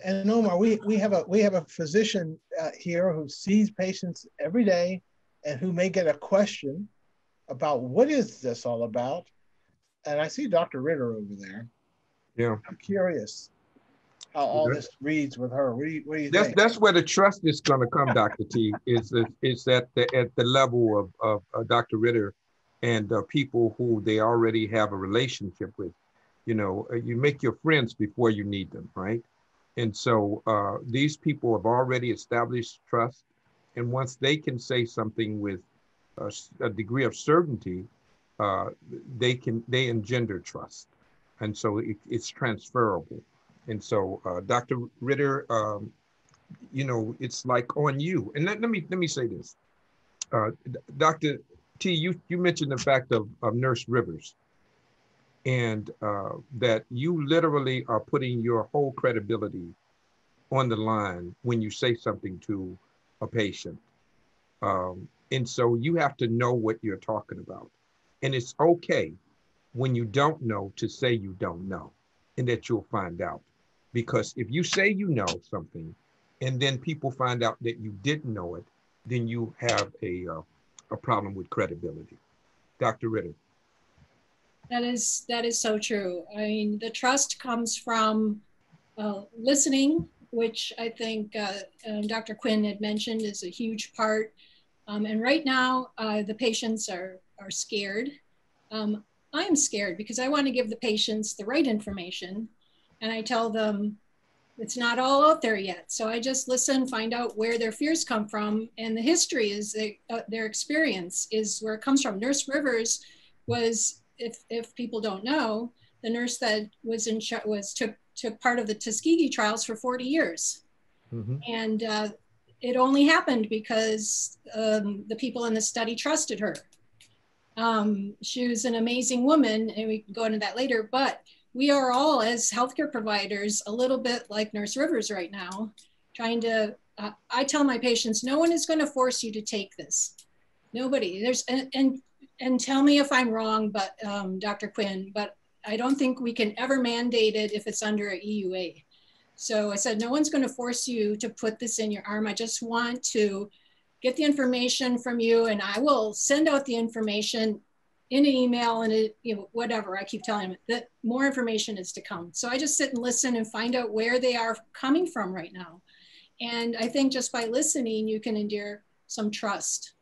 Omar, we have a physician here who sees patients every day and who may get a question about what is this all about. And I see Dr. Ritter over there. Yeah, I'm curious how all this reads with her. What do you think? That's where the trust is going to come, Dr. T. Is at the level of Dr. Ritter and people who they already have a relationship with. You know, you make your friends before you need them, right? And so these people have already established trust. And once they can say something with a degree of certainty, they engender trust. And so it's transferable. And so Dr. Ritter, you know, it's like on you. And let me say this. Dr. T, you mentioned the fact of Nurse Rivers. And that you literally are putting your whole credibility on the line when you say something to a patient. And so you have to know what you're talking about. And it's okay when you don't know to say you don't know, and that you'll find out. Because if you say you know something and then people find out that you didn't know it, then you have a problem with credibility. Dr. Ritter. That is so true. I mean, the trust comes from listening, which I think Dr. Quinn had mentioned is a huge part. And right now, the patients are scared. I am scared because I want to give the patients the right information. And I tell them it's not all out there yet. So I just listen, find out where their fears come from. And the history is their experience is where it comes from. Nurse Rivers was, if people don't know, the nurse that was took took part of the Tuskegee trials for 40 years. And it only happened because the people in the study trusted her. She was an amazing woman, and we can go into that later, but we are all, as healthcare providers, a little bit like Nurse Rivers right now, trying to, I tell my patients, no one is going to force you to take this. Nobody. And tell me if I'm wrong, but Dr. Quinn, but I don't think we can ever mandate it if it's under a EUA. So I said, no one's going to force you to put this in your arm. I just want to get the information from you, and I will send out the information in an email and whatever. I keep telling them that more information is to come. So I just sit and listen and find out where they are coming from right now. And I think just by listening, you can endear some trust.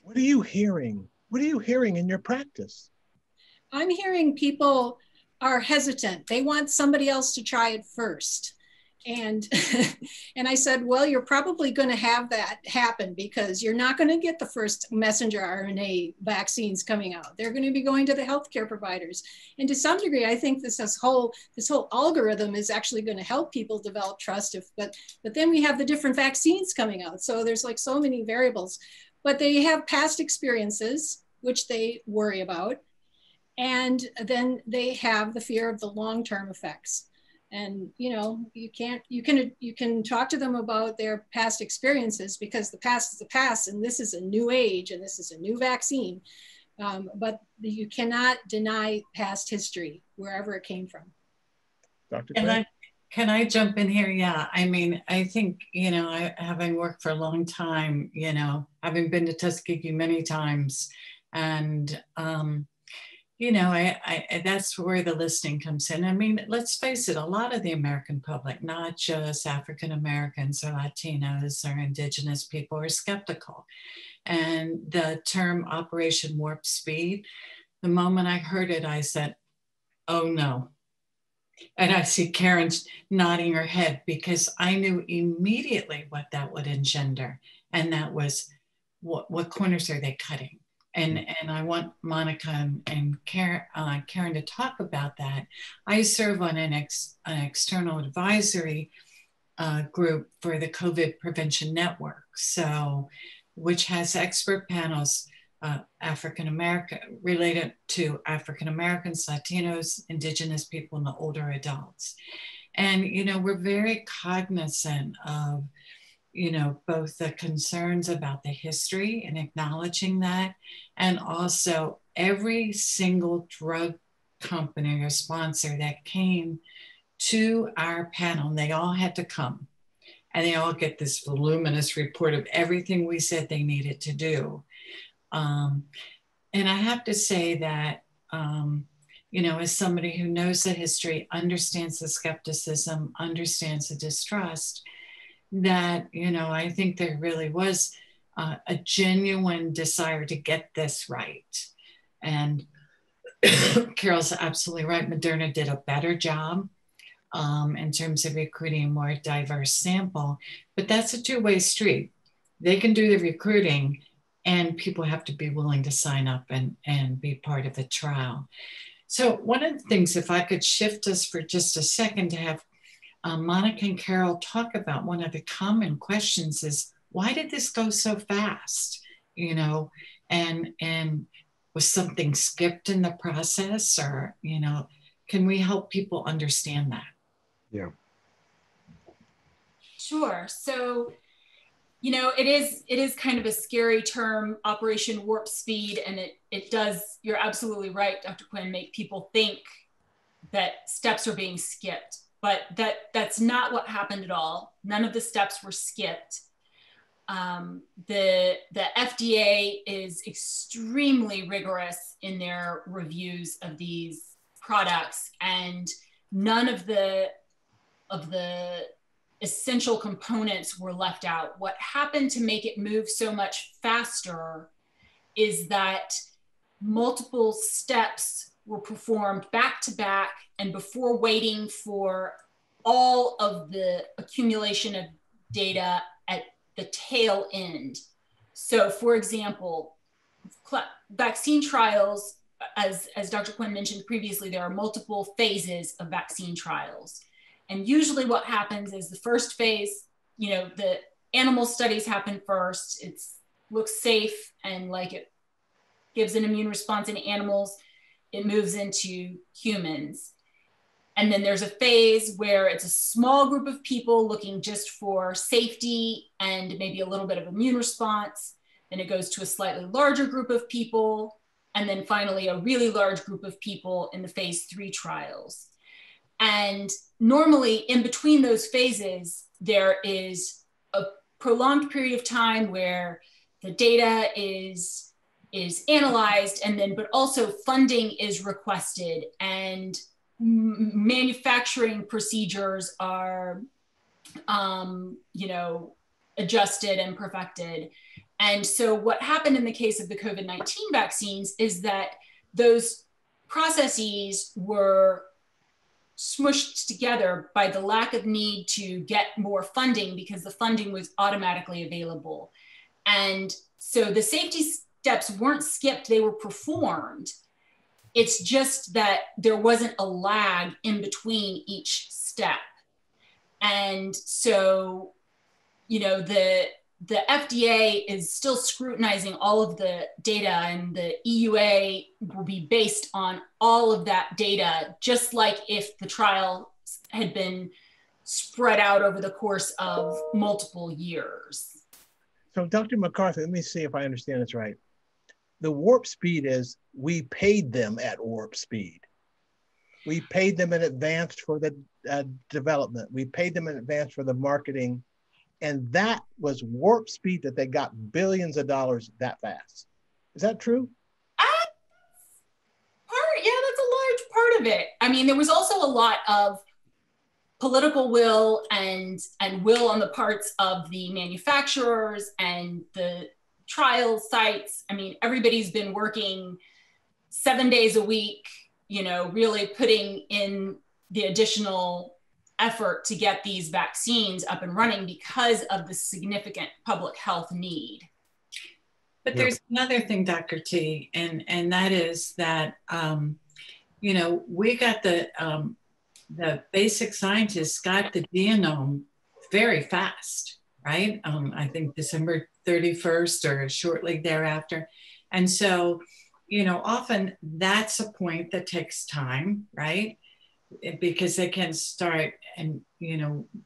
What are you hearing? What are you hearing in your practice? I'm hearing people are hesitant. They want somebody else to try it first. And, and I said, well, you're probably going to have that happen because you're not going to get the first messenger RNA vaccines coming out. They're going to be going to the healthcare providers. And to some degree, I think this whole algorithm is actually going to help people develop trust. But then we have the different vaccines coming out. So there's like so many variables, but they have past experiences, which they worry about. And then they have the fear of the long-term effects. And you can talk to them about their past experiences because the past is the past, and this is a new age, and this is a new vaccine. But you cannot deny past history wherever it came from. Dr. Quinn? Can I jump in here? Yeah, I mean, I think, having worked for a long time, having been to Tuskegee many times, and that's where the listening comes in. I mean, let's face it, a lot of the American public, not just African Americans or Latinos or Indigenous people, are skeptical. And the term Operation Warp Speed, the moment I heard it, I said, oh no. And I see Karen nodding her head because I knew immediately what that would engender. And that was, what corners are they cutting? And I want Monica and Karen to talk about that. I serve on an external advisory group for the COVID Prevention Network, which has expert panels related to African Americans, Latinos, Indigenous people, and the older adults. And we're very cognizant of both the concerns about the history and acknowledging that, and also every single drug company or sponsor that came to our panel, and they all had to come, and they all get this voluminous report of everything we said they needed to do. And I have to say that, as somebody who knows the history, understands the skepticism, understands the distrust, that, I think there really was a genuine desire to get this right. And Carol's absolutely right. Moderna did a better job in terms of recruiting a more diverse sample, but that's a two-way street. They can do the recruiting, and people have to be willing to sign up and be part of the trial. So one of the things, if I could shift us for just a second to have Monica and Carol talk about, one of the common questions is, why did this go so fast? And was something skipped in the process, or, can we help people understand that? Yeah. Sure. So, it is kind of a scary term, Operation Warp Speed, and it does, you're absolutely right, Dr. Quinn, make people think that steps are being skipped. But that's not what happened at all. None of the steps were skipped. The FDA is extremely rigorous in their reviews of these products, and none of the essential components were left out. What happened to make it move so much faster is that multiple steps were performed back to back and before waiting for all of the accumulation of data at the tail end. So for example, vaccine trials, as Dr. Quinn mentioned previously, there are multiple phases of vaccine trials. And usually what happens is the first phase, the animal studies happen first. It looks safe and like it gives an immune response in animals. It moves into humans. And then there's a phase where it's a small group of people looking just for safety and maybe a little bit of immune response. Then it goes to a slightly larger group of people. And then finally, a really large group of people in the phase 3 trials. And normally in between those phases, there is a prolonged period of time where the data is analyzed, and then, but also funding is requested, and manufacturing procedures are, adjusted and perfected. And so what happened in the case of the COVID-19 vaccines is that those processes were smushed together by the lack of need to get more funding, because the funding was automatically available. And so the safety steps weren't skipped, they were performed. It's just that there wasn't a lag in between each step. And so, the FDA is still scrutinizing all of the data, and the EUA will be based on all of that data, just like if the trial had been spread out over the course of multiple years. So Dr. McArthur, let me see if I understand this right. The warp speed is we paid them at warp speed. We paid them in advance for the development. We paid them in advance for the marketing. And that was warp speed that they got billions of dollars that fast. Is that true? That's a large part of it. I mean, there was also a lot of political will and will on the parts of the manufacturers and the trial sites. I mean, everybody's been working 7 days a week, really putting in the additional effort to get these vaccines up and running because of the significant public health need. But there's another thing, Dr. T, and that is that, we got the basic scientists got the genome very fast, right? I think December 31st or shortly thereafter. And so, often that's a point that takes time, right? Because they can start and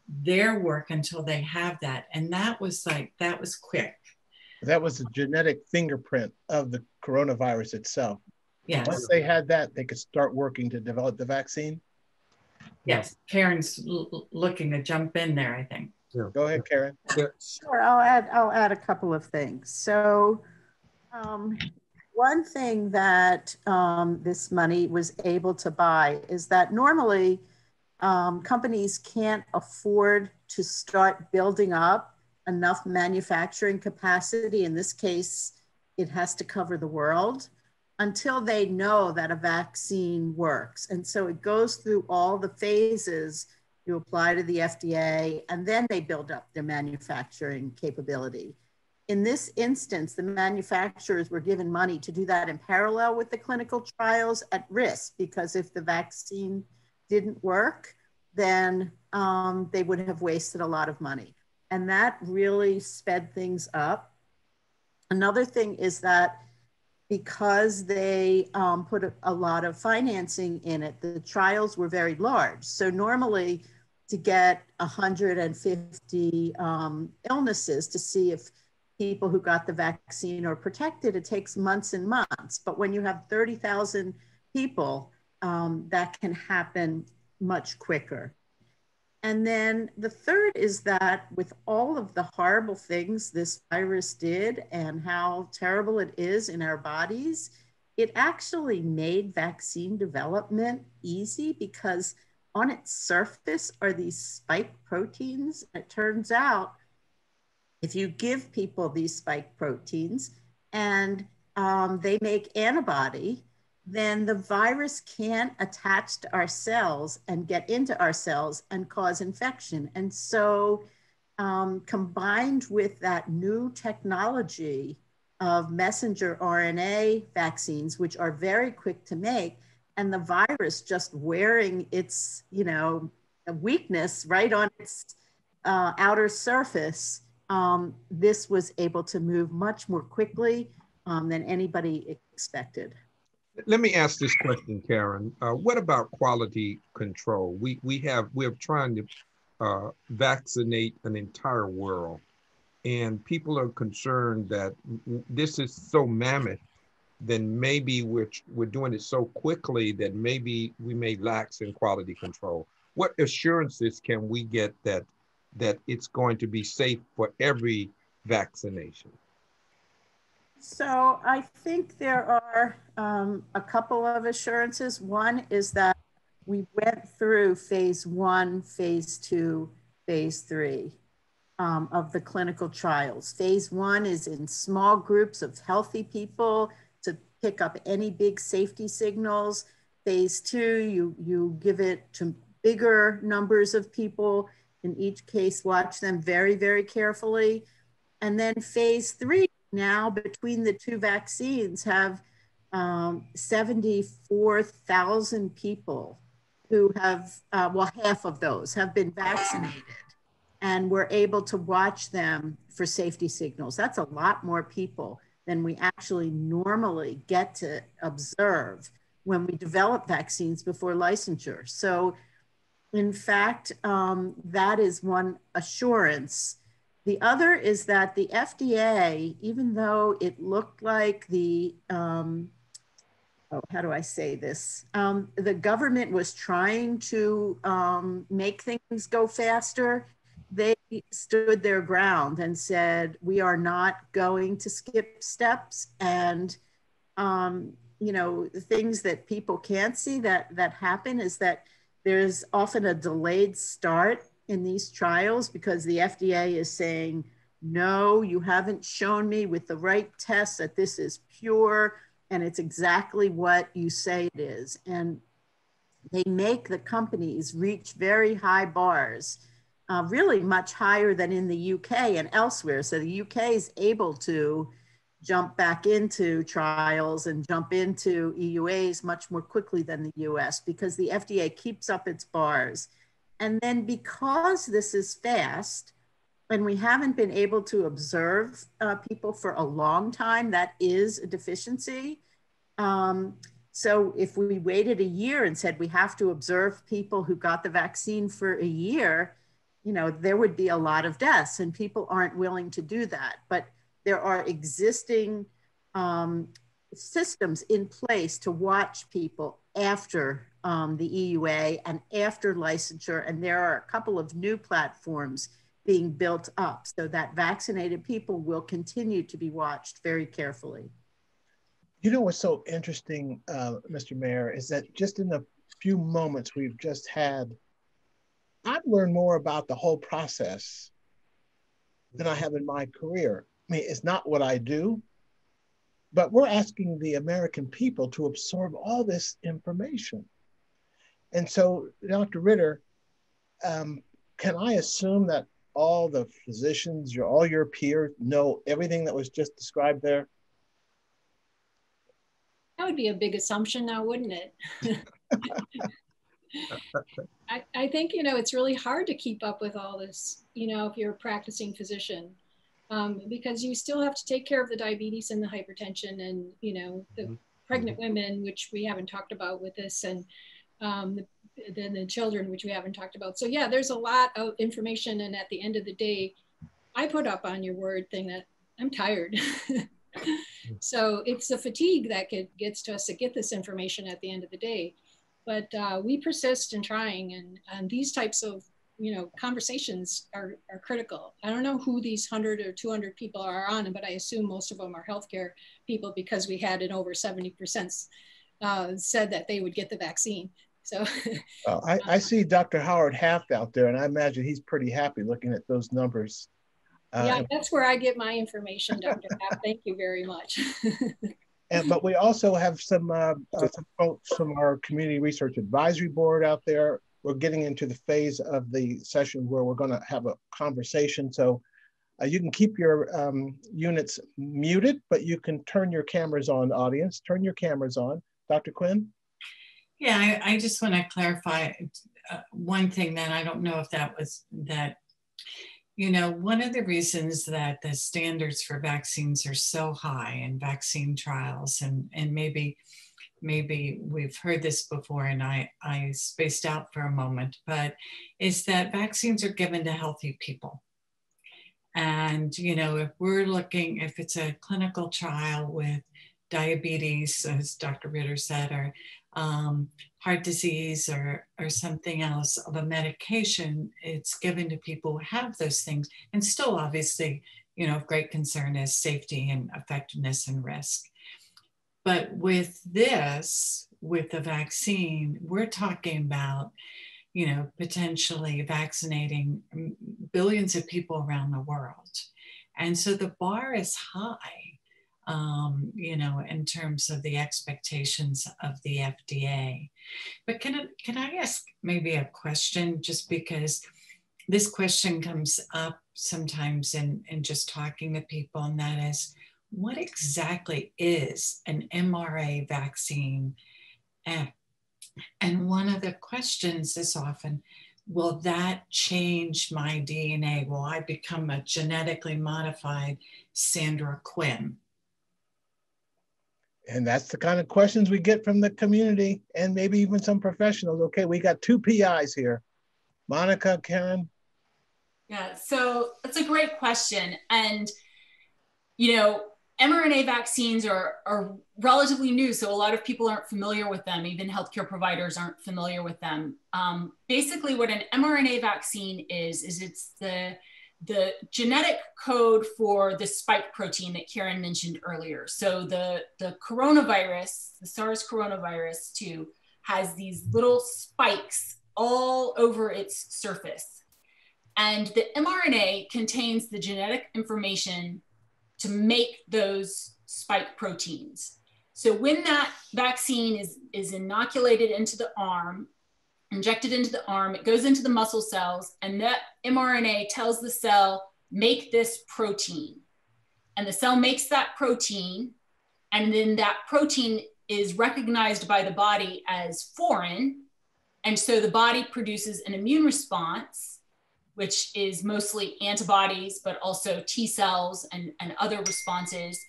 their work until they have that. And that was quick. That was the genetic fingerprint of the coronavirus itself. Yes. Once they had that, they could start working to develop the vaccine. Yes, Karen's looking to jump in there, I think. Yeah. Go ahead, Karen. Yeah. Sure, I'll add a couple of things. So one thing that this money was able to buy is that normally companies can't afford to start building up enough manufacturing capacity. In this case, it has to cover the world until they know that a vaccine works. And so it goes through all the phases. You apply to the FDA, and then they build up their manufacturing capability. In this instance, the manufacturers were given money to do that in parallel with the clinical trials at risk, because if the vaccine didn't work, then they would have wasted a lot of money. And that really sped things up. Another thing is that because they put a lot of financing in it, the trials were very large. So normally to get 150 illnesses to see if people who got the vaccine are protected, it takes months and months. But when you have 30,000 people, that can happen much quicker. And then the third is that with all of the horrible things this virus did and how terrible it is in our bodies, it actually made vaccine development easy, because on its surface are these spike proteins. It turns out if you give people these spike proteins and they make antibody, then the virus can't attach to our cells and get into our cells and cause infection. And so combined with that new technology of messenger RNA vaccines, which are very quick to make, and the virus just wearing its, a weakness right on its outer surface, this was able to move much more quickly than anybody expected. Let me ask this question, Karen. What about quality control? We're trying to vaccinate an entire world, and people are concerned that this is so mammoth, then maybe we're doing it so quickly that maybe we may lax in quality control. What assurances can we get that it's going to be safe for every vaccination? So I think there are a couple of assurances. One is that we went through phase 1, phase 2, phase 3 of the clinical trials. Phase 1 is in small groups of healthy people to pick up any big safety signals. Phase 2, you give it to bigger numbers of people. In each case, watch them very, very carefully. And then phase 3, now between the two vaccines, have 74,000 people who have, well, half of those have been vaccinated, and we're able to watch them for safety signals. That's a lot more people than we actually normally get to observe when we develop vaccines before licensure. So in fact, that is one assurance. The other is that the FDA, even though it looked like the, how do I say this? The government was trying to make things go faster. They stood their ground and said, we are not going to skip steps. And, you know, the things that people can't see that happen is that there's often a delayed start in these trials because the FDA is saying, no, you haven't shown me with the right tests that this is pure and it's exactly what you say it is. And they make the companies reach very high bars, really much higher than in the UK and elsewhere. So the UK is able to jump back into trials and jump into EUAs much more quickly than the US because the FDA keeps up its bars. And then because this is fast and we haven't been able to observe people for a long time, that is a deficiency. So if we waited a year and said we have to observe people who got the vaccine for a year, you know, there would be a lot of deaths and people aren't willing to do that. But there are existing systems in place to watch people after the EUA and after licensure. And there are a couple of new platforms being built up so that vaccinated people will continue to be watched very carefully. You know what's so interesting, Mr. Mayor, is that just in the few moments we've just had, I've learned more about the whole process than I have in my career. I mean, it's not what I do, but we're asking the American people to absorb all this information. And so, Dr. Ritter, can I assume that all the physicians, all your peers know everything that was just described there? That would be a big assumption now, wouldn't it? I think, you know, it's really hard to keep up with all this, you know, if you're a practicing physician, because you still have to take care of the diabetes and the hypertension and, you know, the pregnant women, which we haven't talked about with this, and then the children, which we haven't talked about. So yeah, there's a lot of information. And at the end of the day, I put up on your word thing that I'm tired. So it's the fatigue that gets to us to get this information at the end of the day. But we persist in trying, and these types of, you know, conversations are critical. I don't know who these 100 or 200 people are on, but I assume most of them are healthcare people because we had an over 70% said that they would get the vaccine. So I see Dr. Howard Haft out there, and I imagine he's pretty happy looking at those numbers. Yeah, that's where I get my information, Dr. Haft. Thank you very much. But we also have some folks from our Community Research Advisory Board out there. We're getting into the phase of the session where we're going to have a conversation. So you can keep your units muted, but you can turn your cameras on, audience. Turn your cameras on. Dr. Quinn? Yeah, I just want to clarify. one thing that I don't know if that was that, you know, one of the reasons that the standards for vaccines are so high in vaccine trials, and maybe we've heard this before and I spaced out for a moment, but is that vaccines are given to healthy people. And, you know, if we're looking, if it's a clinical trial with diabetes, as Dr. Ritter said, or heart disease or something else of a medication, it's given to people who have those things. And still, obviously, you know, of great concern is safety and effectiveness and risk. But with this, with the vaccine, we're talking about, you know, potentially vaccinating billions of people around the world. And so the bar is high, you know, in terms of the expectations of the FDA. But can I ask maybe a question, just because this question comes up sometimes in just talking to people, and that is, what exactly is an mRNA vaccine? And one of the questions is often, will that change my DNA? Will I become a genetically modified Sandra Quinn? And that's the kind of questions we get from the community and maybe even some professionals. Okay, we got two PIs here. Monica, Karen. Yeah, so that's a great question. And, you know, mRNA vaccines are relatively new, so a lot of people aren't familiar with them. Even healthcare providers aren't familiar with them. Basically, what an mRNA vaccine is it's the genetic code for the spike protein that Karen mentioned earlier. So the coronavirus, the SARS coronavirus 2, has these little spikes all over its surface. And the mRNA contains the genetic information to make those spike proteins. So when that vaccine is inoculated into the arm, injected into the arm, it goes into the muscle cells, and that mRNA tells the cell, make this protein. And the cell makes that protein, and then that protein is recognized by the body as foreign. And so the body produces an immune response, which is mostly antibodies, but also T cells and other responses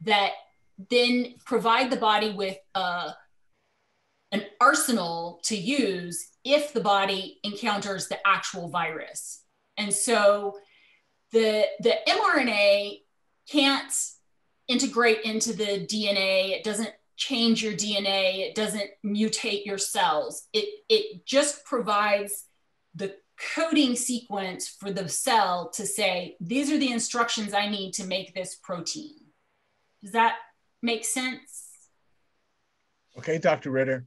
that then provide the body with an arsenal to use if the body encounters the actual virus. And so the mRNA can't integrate into the DNA. It doesn't change your DNA. It doesn't mutate your cells. It just provides the coding sequence for the cell to say, these are the instructions I need to make this protein. Does that make sense? Okay, Dr. Ritter,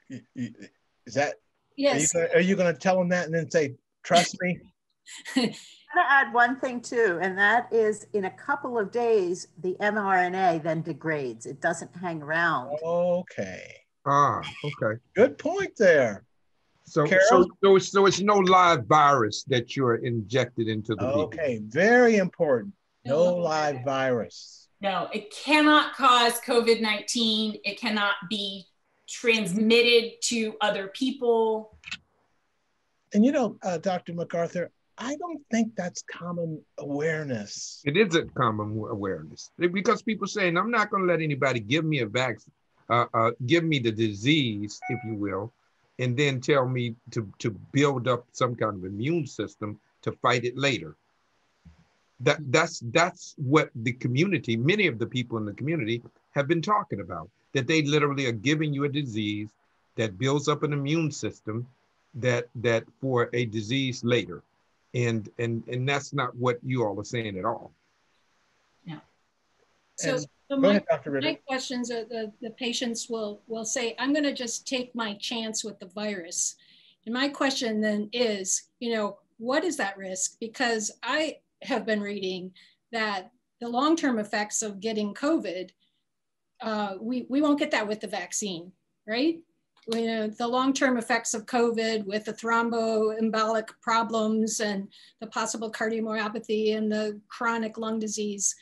is that, Yes. are you going to tell them that and then say, trust me? I'm going to add one thing too, and that is in a couple of days, the mRNA then degrades. It doesn't hang around. Okay. Okay. Good point there. So it's no live virus that you're injected into the people. Okay, very important. No live virus. No, it cannot cause COVID-19. It cannot be transmitted to other people. And you know, Dr. McArthur, I don't think that's common awareness. It isn't common awareness because people saying, I'm not going to let anybody give me a vaccine, give me the disease, if you will, and then tell me to build up some kind of immune system to fight it later. That's what the community, many of the people in the community have been talking about, that they literally are giving you a disease that builds up an immune system that for a disease later. And that's not what you all are saying at all. Yeah. So my questions are the patients will say, I'm going to just take my chance with the virus. And my question then is, you know, what is that risk? Because I have been reading that the long-term effects of getting COVID, we won't get that with the vaccine, right? You know, the long-term effects of COVID with the thromboembolic problems and the possible cardiomyopathy and the chronic lung disease,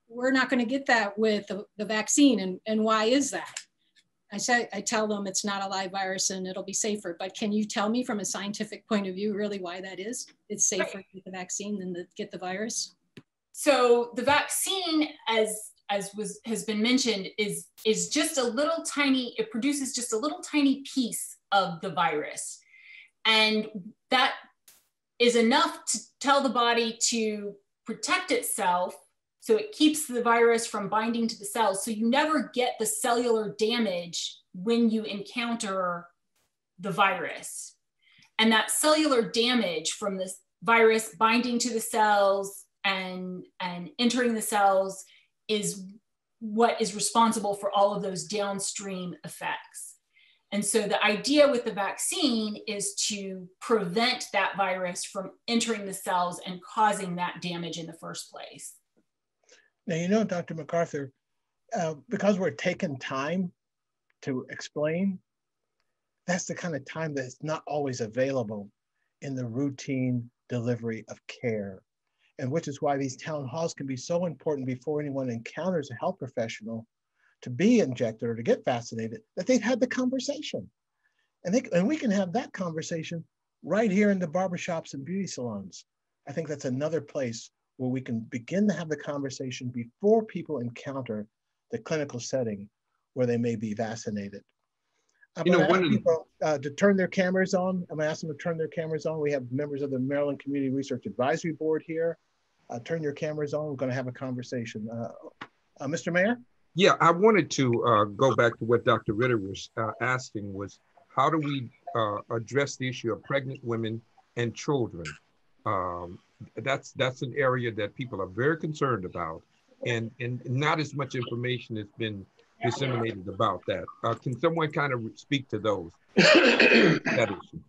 we're not going to get that with the vaccine. And why is that? I tell them it's not a live virus and it'll be safer, but can you tell me from a scientific point of view really why that is? It's safer to get the vaccine than to get the virus? So the vaccine, as has been mentioned, is just a little tiny, it produces just a little tiny piece of the virus. And that is enough to tell the body to protect itself, so it keeps the virus from binding to the cells. So you never get the cellular damage when you encounter the virus. And that cellular damage from this virus binding to the cells and entering the cells is what is responsible for all of those downstream effects. And so the idea with the vaccine is to prevent that virus from entering the cells and causing that damage in the first place. Now, you know, Dr. McArthur, because we're taking time to explain, that's the kind of time that's not always available in the routine delivery of care. And which is why these town halls can be so important before anyone encounters a health professional to be injected or to get vaccinated, that they've had the conversation. And we can have that conversation right here in the barbershops and beauty salons. I think that's another place where we can begin to have the conversation before people encounter the clinical setting where they may be vaccinated. I'm going to ask people to turn their cameras on. I'm going to ask them to turn their cameras on. We have members of the Maryland Community Research Advisory Board here. Turn your cameras on. We're going to have a conversation. Mr. Mayor? Yeah, I wanted to go back to what Dr. Ritter was asking, was how do we address the issue of pregnant women and children? That's an area that people are very concerned about, and not as much information has been disseminated about that. Can someone kind of speak to those? That issue?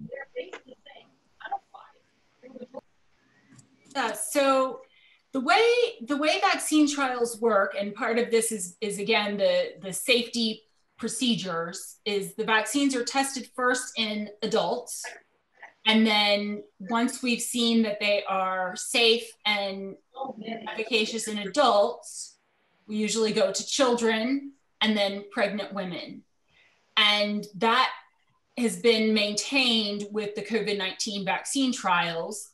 So the way vaccine trials work, and part of this is again the safety procedures, is the vaccines are tested first in adults. And then once we've seen that they are safe and efficacious in adults, we usually go to children and then pregnant women. And that has been maintained with the COVID-19 vaccine trials.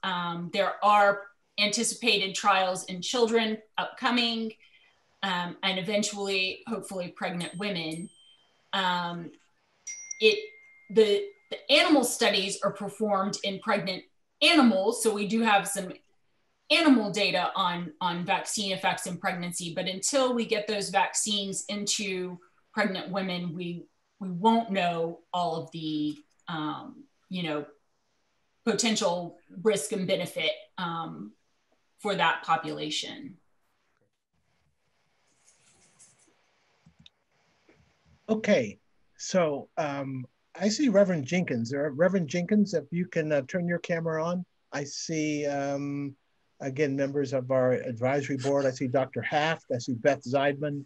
There are anticipated trials in children upcoming, and eventually, hopefully, pregnant women. The animal studies are performed in pregnant animals, so we do have some animal data on vaccine effects in pregnancy, but until we get those vaccines into pregnant women, we won't know all of the potential risk and benefit for that population. Okay, so I see Reverend Jenkins. Reverend Jenkins, if you can turn your camera on. I see, again, members of our advisory board. I see Dr. Haft. I see Beth Zeidman.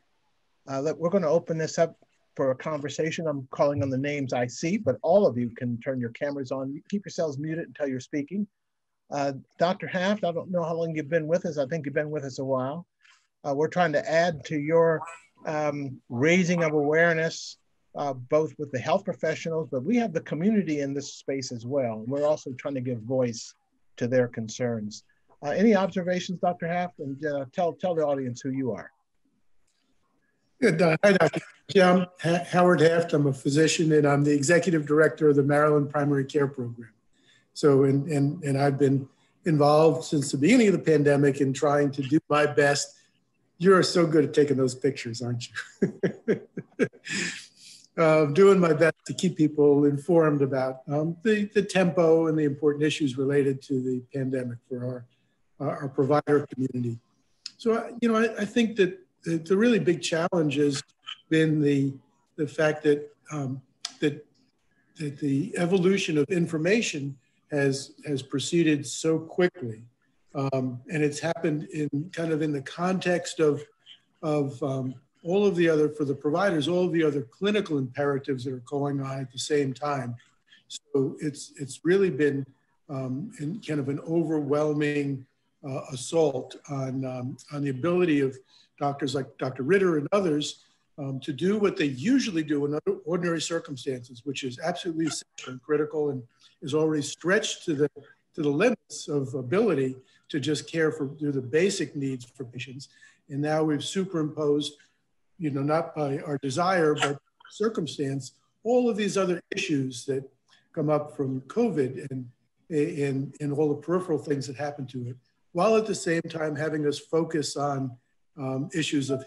We're going to open this up for a conversation. I'm calling on the names I see, but all of you can turn your cameras on. You keep yourselves muted until you're speaking. Dr. Haft, I don't know how long you've been with us. I think you've been with us a while. We're trying to add to your raising of awareness, both with the health professionals, but we have the community in this space as well. We're also trying to give voice to their concerns. Any observations, Dr. Haft? And tell the audience who you are. Good. Hi, Dr. Yeah, I'm Howard Haft. I'm a physician and I'm the executive director of the Maryland Primary Care Program. So, and I've been involved since the beginning of the pandemic in trying to do my best. You're so good at taking those pictures, aren't you? Doing my best to keep people informed about the tempo and the important issues related to the pandemic for our provider community. So, I think that the really big challenge has been the fact that that the evolution of information has proceeded so quickly, and it's happened in the context of all of the other, for the providers, all of the other clinical imperatives that are going on at the same time. So it's really been in kind of an overwhelming assault on the ability of doctors like Dr. Ritter and others to do what they usually do in ordinary circumstances, which is absolutely essential and critical, and is already stretched to the limits of ability to just do the basic needs for patients. And now we've superimposed, not by our desire, but circumstance, all of these other issues that come up from COVID and all the peripheral things that happen to it, while at the same time having us focus on issues of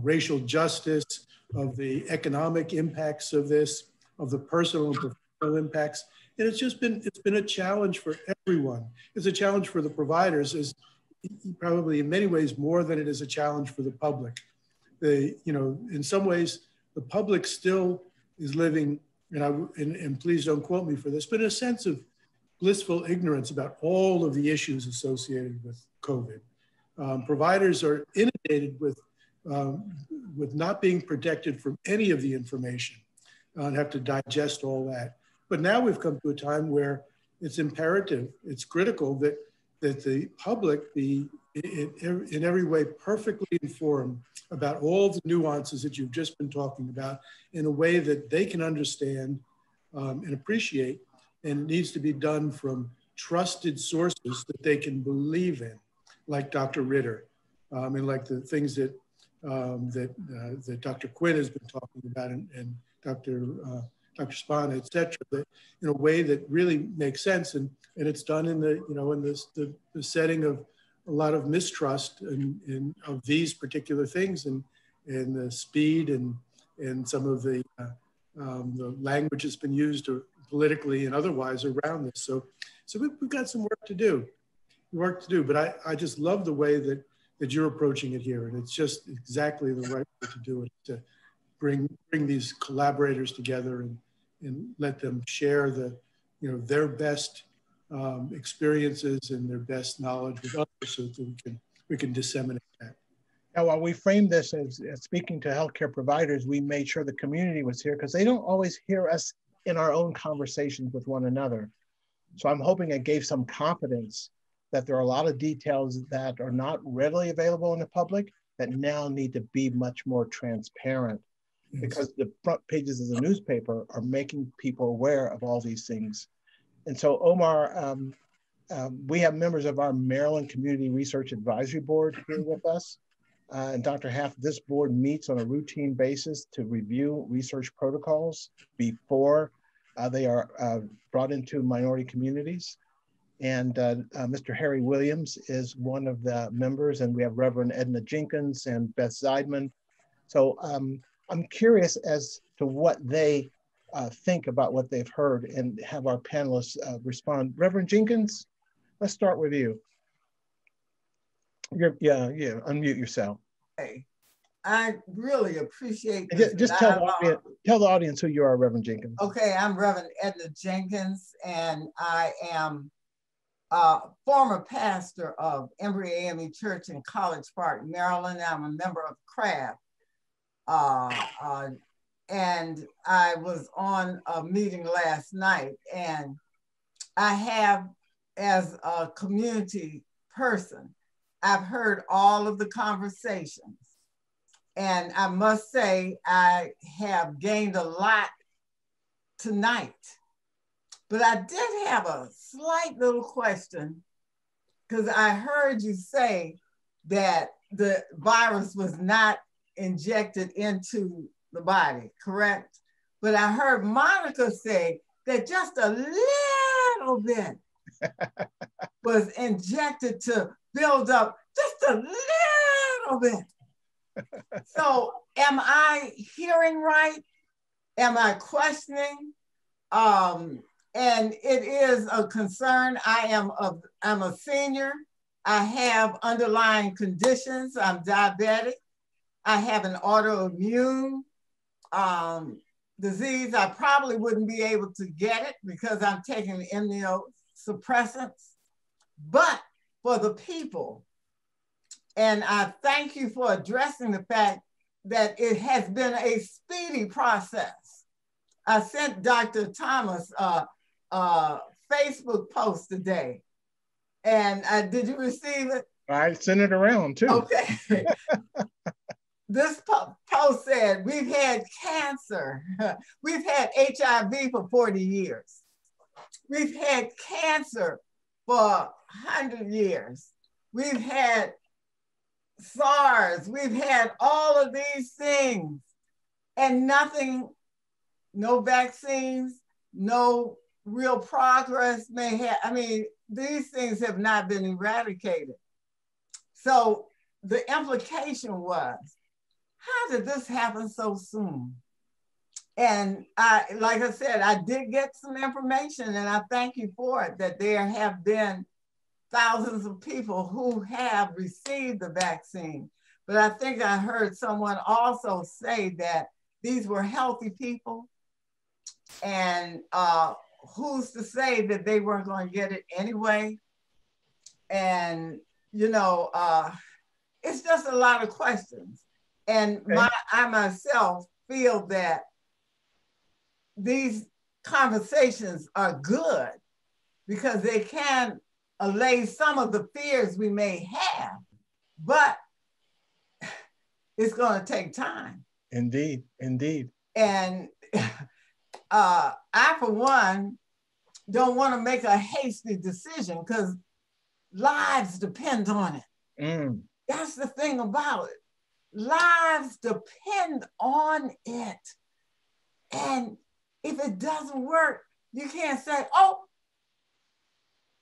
racial justice, of the economic impacts of this, of the personal and professional impacts. And it's been a challenge for everyone. It's a challenge for the providers, is probably in many ways more than it is a challenge for the public. In some ways, the public still is living, and please don't quote me for this, but in a sense of blissful ignorance about all of the issues associated with COVID. Providers are inundated with not being protected from any of the information and have to digest all that. But now we've come to a time where it's imperative, it's critical that the public be in every way perfectly informed about all the nuances that you've just been talking about in a way that they can understand and appreciate, and it needs to be done from trusted sources that they can believe in, like Dr. Ritter, and like the things that Dr. Quinn has been talking about, and Dr. Spahn, et cetera, that in a way that really makes sense. And it's done in the setting of a lot of mistrust of these particular things, and the speed and some of the language that's been used politically and otherwise around this. So we've got some work to do, but I just love the way that you're approaching it here. And it's just exactly the right way to do it, to bring these collaborators together and let them share their best experiences and their best knowledge with others, so that we can disseminate that. Now, while we framed this as speaking to healthcare providers, we made sure the community was here, because they don't always hear us in our own conversations with one another. So I'm hoping it gave some confidence that there are a lot of details that are not readily available in the public that now need to be much more transparent, because the front pages of the newspaper are making people aware of all these things. And so, Omar, we have members of our Maryland Community Research Advisory Board here with us. And Dr. Half, this board meets on a routine basis to review research protocols before they are brought into minority communities. And Mr. Harry Williams is one of the members, and we have Reverend Edna Jenkins and Beth Zeidman. So I'm curious as to what they think about what they've heard, and have our panelists respond. Reverend Jenkins, let's start with you. Unmute yourself. Hey, I really appreciate this. Just tell the audience who you are, Reverend Jenkins. Okay, I'm Reverend Edna Jenkins, and I am a former pastor of Embry AME Church in College Park, Maryland. I'm a member of CRAFT. And I was on a meeting last night, and I have, as a community person, I've heard all of the conversations, and I must say I have gained a lot tonight. But I did have a slight little question, because I heard you say that the virus was not injected into the body, correct? But I heard Monica say that just a little bit was injected to build up, just a little bit. So am I hearing right? Am I questioning? And it is a concern. I'm a senior. I have underlying conditions. I'm diabetic. I have an autoimmune disease. I probably wouldn't be able to get it because I'm taking immunosuppressants. But for the people, and I thank you for addressing the fact that it has been a speedy process. I sent Dr. Thomas a Facebook post today, and did you receive it? I sent it around too. Okay. This said, we've had cancer. We've had HIV for 40 years. We've had cancer for 100 years. We've had SARS. We've had all of these things and nothing, no vaccines, no real progress may have. I mean, these things have not been eradicated. So the implication was, how did this happen so soon? And like I said, I did get some information and I thank you for it, that there have been thousands of people who have received the vaccine. But I think I heard someone also say that these were healthy people, and who's to say that they weren't going to get it anyway? And, you know, it's just a lot of questions. And I myself feel that these conversations are good because they can allay some of the fears we may have, but it's going to take time. Indeed, indeed. And I, for one, don't want to make a hasty decision because lives depend on it. Mm. That's the thing about it. Lives depend on it. And if it doesn't work, you can't say, oh,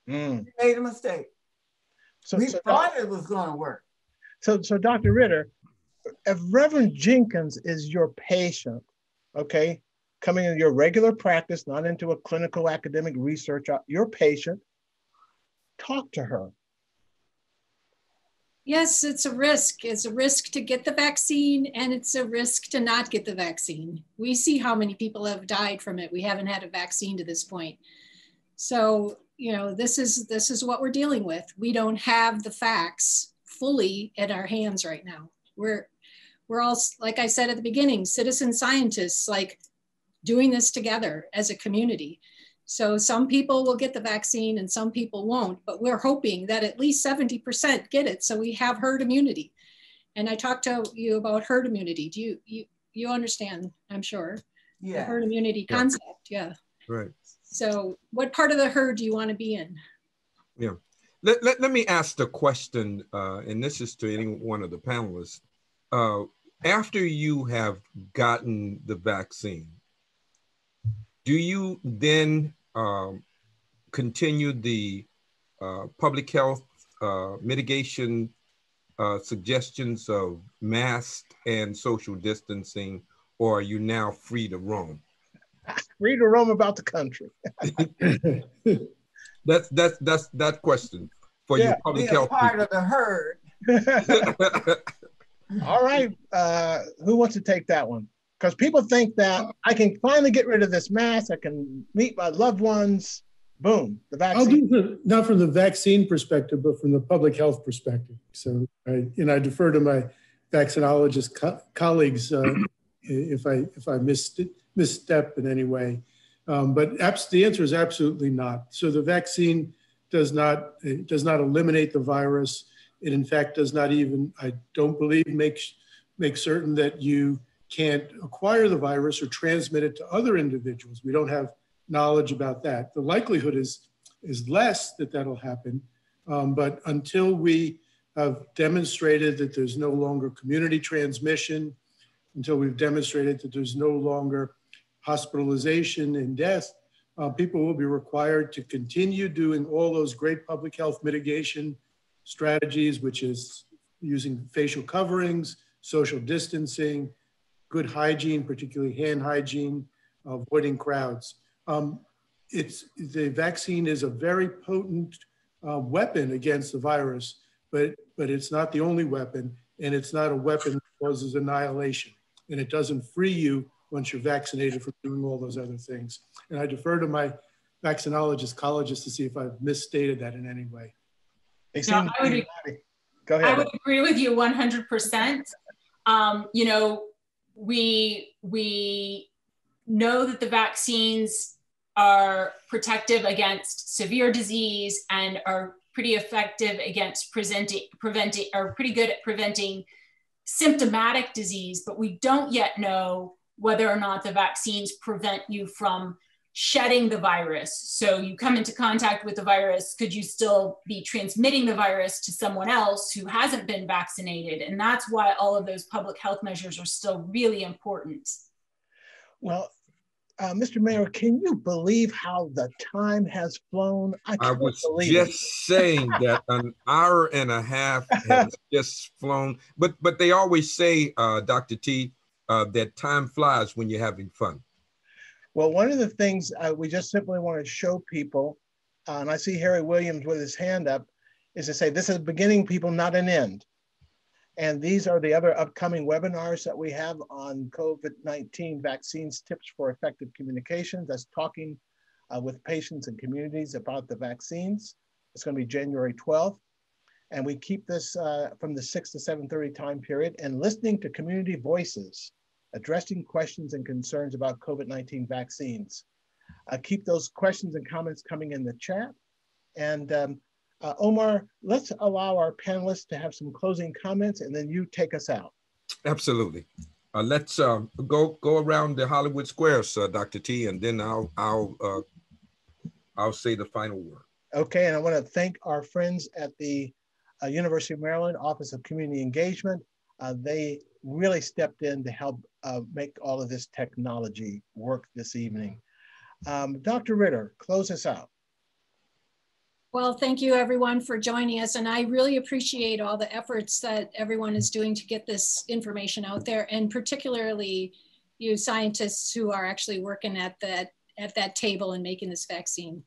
you made a mistake. We thought it was going to work. So Dr. Ritter, if Reverend Jenkins is your patient, okay, coming into your regular practice, not into a clinical academic research, your patient, talk to her. Yes, it's a risk. It's a risk to get the vaccine and it's a risk to not get the vaccine. We see how many people have died from it. We haven't had a vaccine to this point. So, you know, this is what we're dealing with. We don't have the facts fully at our hands right now. We're all, like I said at the beginning, citizen scientists, like doing this together as a community. So some people will get the vaccine and some people won't, but we're hoping that at least 70% get it. So we have herd immunity. And I talked to you about herd immunity. Do you understand, I'm sure, the herd immunity concept, yeah. Right. So what part of the herd do you want to be in? Yeah. Let me ask the question, and this is to any one of the panelists. After you have gotten the vaccine, do you then continue the public health mitigation suggestions of masks and social distancing, or are you now free to roam? Free to roam about the country. That's that question for you, public health part of the herd. All right, who wants to take that one? Because people think that I can finally get rid of this mask, I can meet my loved ones, boom, the vaccine. I'll do not from the vaccine perspective, but from the public health perspective. So, I defer to my vaccinologist colleagues if I misstep in any way. But the answer is absolutely not. So the vaccine does not eliminate the virus. It in fact does not even, I don't believe, make certain that you can't acquire the virus or transmit it to other individuals. We don't have knowledge about that. The likelihood is less that that'll happen, but until we have demonstrated that there's no longer community transmission, until we've demonstrated that there's no longer hospitalization and death, people will be required to continue doing all those great public health mitigation strategies, which is using facial coverings, social distancing, good hygiene, particularly hand hygiene, avoiding crowds. The vaccine is a very potent weapon against the virus, but it's not the only weapon, and it's not a weapon that causes annihilation, and it doesn't free you once you're vaccinated from doing all those other things. And I defer to my vaccinologist to see if I've misstated that in any way. No, Go ahead. I would agree with you 100%. You know, we know that the vaccines are protective against severe disease and are pretty effective against pretty good at preventing symptomatic disease, but we don't yet know whether or not the vaccines prevent you from shedding the virus. So you come into contact with the virus, could you still be transmitting the virus to someone else who hasn't been vaccinated? And that's why all of those public health measures are still really important. Well, Mr. Mayor, can you believe how the time has flown? I was just saying that an hour and a half has just flown. But they always say, Dr. T, that time flies when you're having fun. Well, one of the things we just simply want to show people, and I see Harry Williams with his hand up, is to say this is a beginning, people, not an end. And these are the other upcoming webinars that we have on COVID-19 vaccines, tips for effective communications. That's talking with patients and communities about the vaccines. It's going to be January 12th. And we keep this from the 6 to 7:30 time period, and listening to community voices, addressing questions and concerns about COVID-19 vaccines. Keep those questions and comments coming in the chat. And Omar, let's allow our panelists to have some closing comments, and then you take us out. Absolutely. Let's go around the Hollywood Squares, Dr. T, and then I'll say the final word. Okay, and I want to thank our friends at the University of Maryland Office of Community Engagement. They really stepped in to help make all of this technology work this evening. Dr. Ritter, close us out. Well, thank you everyone for joining us. And I really appreciate all the efforts that everyone is doing to get this information out there, and particularly you scientists who are actually working at that table and making this vaccine.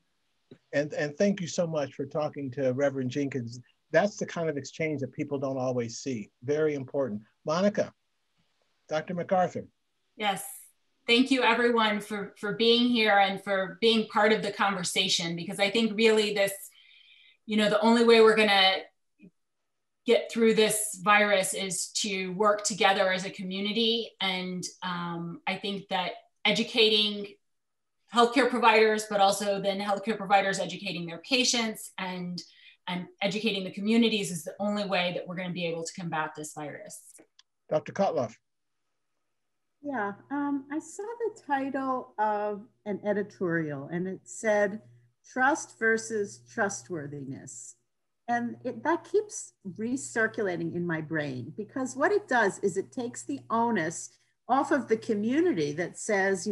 And thank you so much for talking to Reverend Jenkins. That's the kind of exchange that people don't always see. Very important. Monica, Dr. McArthur. Yes. Thank you everyone for being here and for being part of the conversation, because I think really this, the only way we're gonna get through this virus is to work together as a community. And I think that educating healthcare providers, but also then healthcare providers educating their patients and educating the communities is the only way that we're gonna be able to combat this virus. Dr. Kotoloff. Yeah, I saw the title of an editorial and it said, trust versus trustworthiness. And that keeps recirculating in my brain, because what it does is it takes the onus off of the community that says,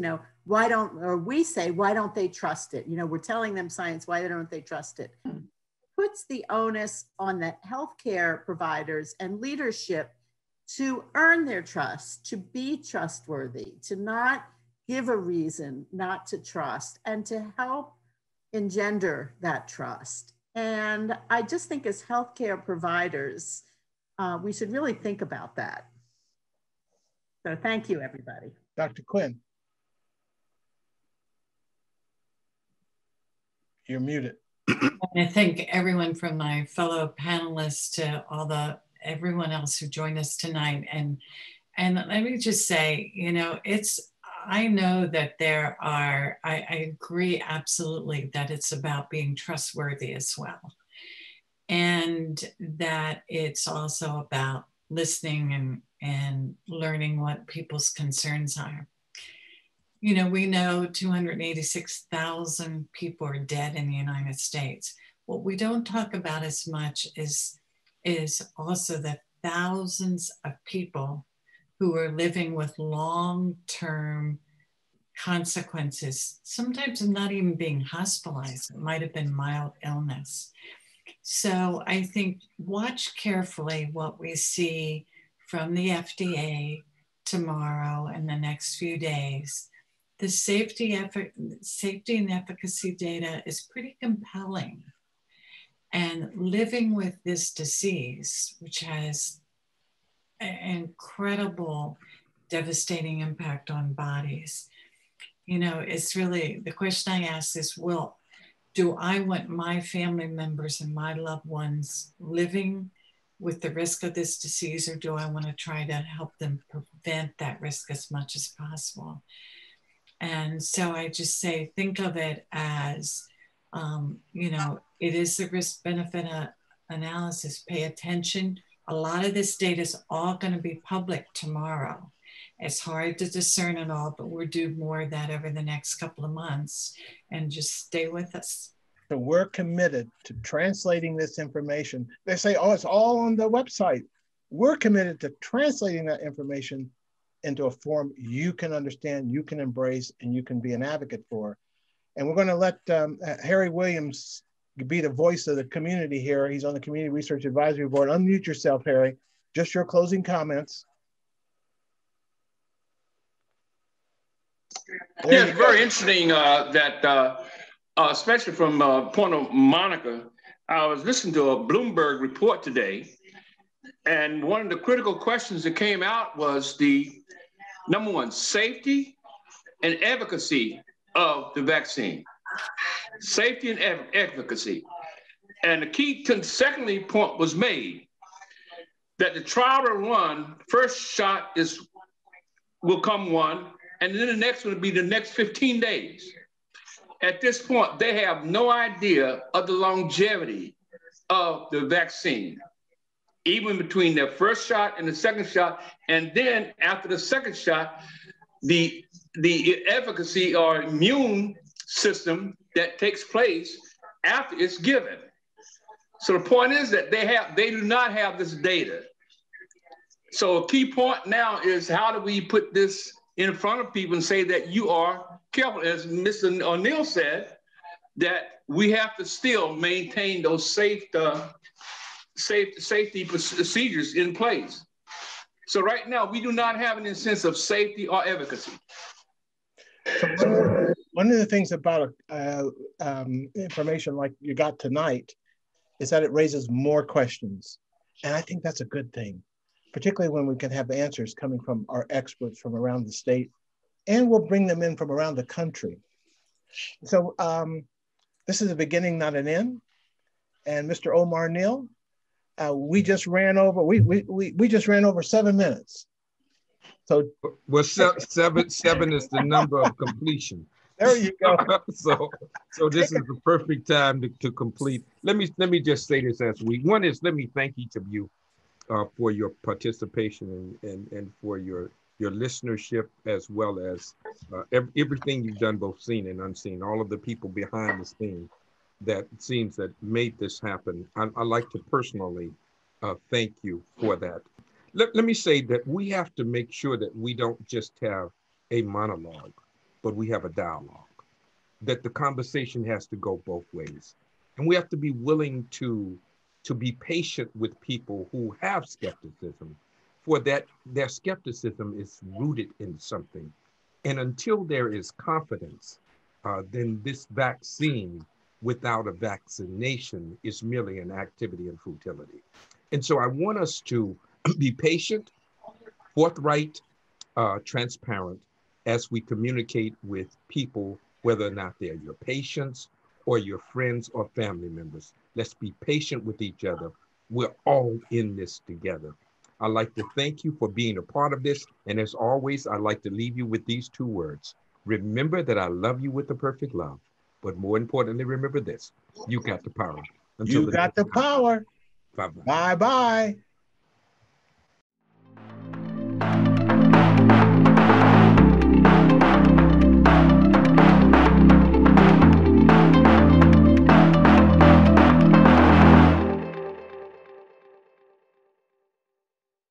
why don't they trust it? We're telling them science, why don't they trust it? It puts the onus on the healthcare providers and leadership to earn their trust, to be trustworthy, to not give a reason not to trust, and to help engender that trust. And I just think as healthcare providers, we should really think about that. So thank you, everybody. Dr. Quinn. You're muted. I thank everyone, from my fellow panelists to everyone else who joined us tonight. And let me just say, I know that I agree absolutely that it's about being trustworthy as well. And that it's also about listening and learning what people's concerns are. We know 286,000 people are dead in the United States. What we don't talk about as much is also the thousands of people who are living with long-term consequences, sometimes not even being hospitalized. It might have been mild illness. So I think watch carefully what we see from the FDA tomorrow and the next few days. The safety and efficacy data is pretty compelling. And living with this disease, which has an incredible, devastating impact on bodies, it's really, the question I ask is, do I want my family members and my loved ones living with the risk of this disease, or do I want to try to help them prevent that risk as much as possible? And so I just say, think of it as, it is the risk-benefit analysis. Pay attention A lot of this data is all going to be public tomorrow. It's hard to discern it all, but we'll do more of that over the next couple of months, and just stay with us. So we're committed to translating this information. They say, oh, it's all on the website. We're committed to translating that information into a form you can understand, you can embrace, and you can be an advocate for. And we're going to let Harry Williams be the voice of the community here. He's on the Community Research Advisory Board. Unmute yourself, Harry. Just your closing comments. Yeah, it's very interesting that, especially from point of Monica, I was listening to a Bloomberg report today, and one of the critical questions that came out was the number one, safety and efficacy of the vaccine. Safety and efficacy. And the key to the secondly point was made that the trial to run, first shot will come one, and then the next one will be the next 15 days. At this point, they have no idea of the longevity of the vaccine, even between their first shot and the second shot. And then after the second shot, the efficacy or immune system that takes place after it's given. So the point is that they do not have this data. So a key point now is, how do we put this in front of people and say that you are careful? As Mr. O'Neill said, that we have to still maintain those safety procedures in place. So right now, we do not have any sense of safety or efficacy. So one of the things about information like you got tonight is that it raises more questions. And I think that's a good thing, particularly when we can have answers coming from our experts from around the state, and we'll bring them in from around the country. So this is a beginning, not an end. And Mr. Omar Neal, we just ran over, we just ran over 7 minutes. So well, seven is the number of completion. There you go. so this is the perfect time to complete. Let me just say this as we. One is, let me thank each of you for your participation and for your listenership, as well as everything you've done, both seen and unseen. All of the people behind the scene that seems that made this happen. I like to personally thank you for that. Let me say that we have to make sure that we don't just have a monologue, but we have a dialogue, that the conversation has to go both ways. And we have to be willing to be patient with people who have skepticism, for that their skepticism is rooted in something. And until there is confidence, then this vaccine without a vaccination is merely an activity in futility. And so I want us to be patient, forthright, transparent, as we communicate with people, whether or not they're your patients or your friends or family members. Let's be patient with each other. We're all in this together. I'd like to thank you for being a part of this. And as always, I'd like to leave you with these 2 words. Remember that I love you with the perfect love. But more importantly, remember this: you got the power. You got the power. Bye-bye. Bye-bye.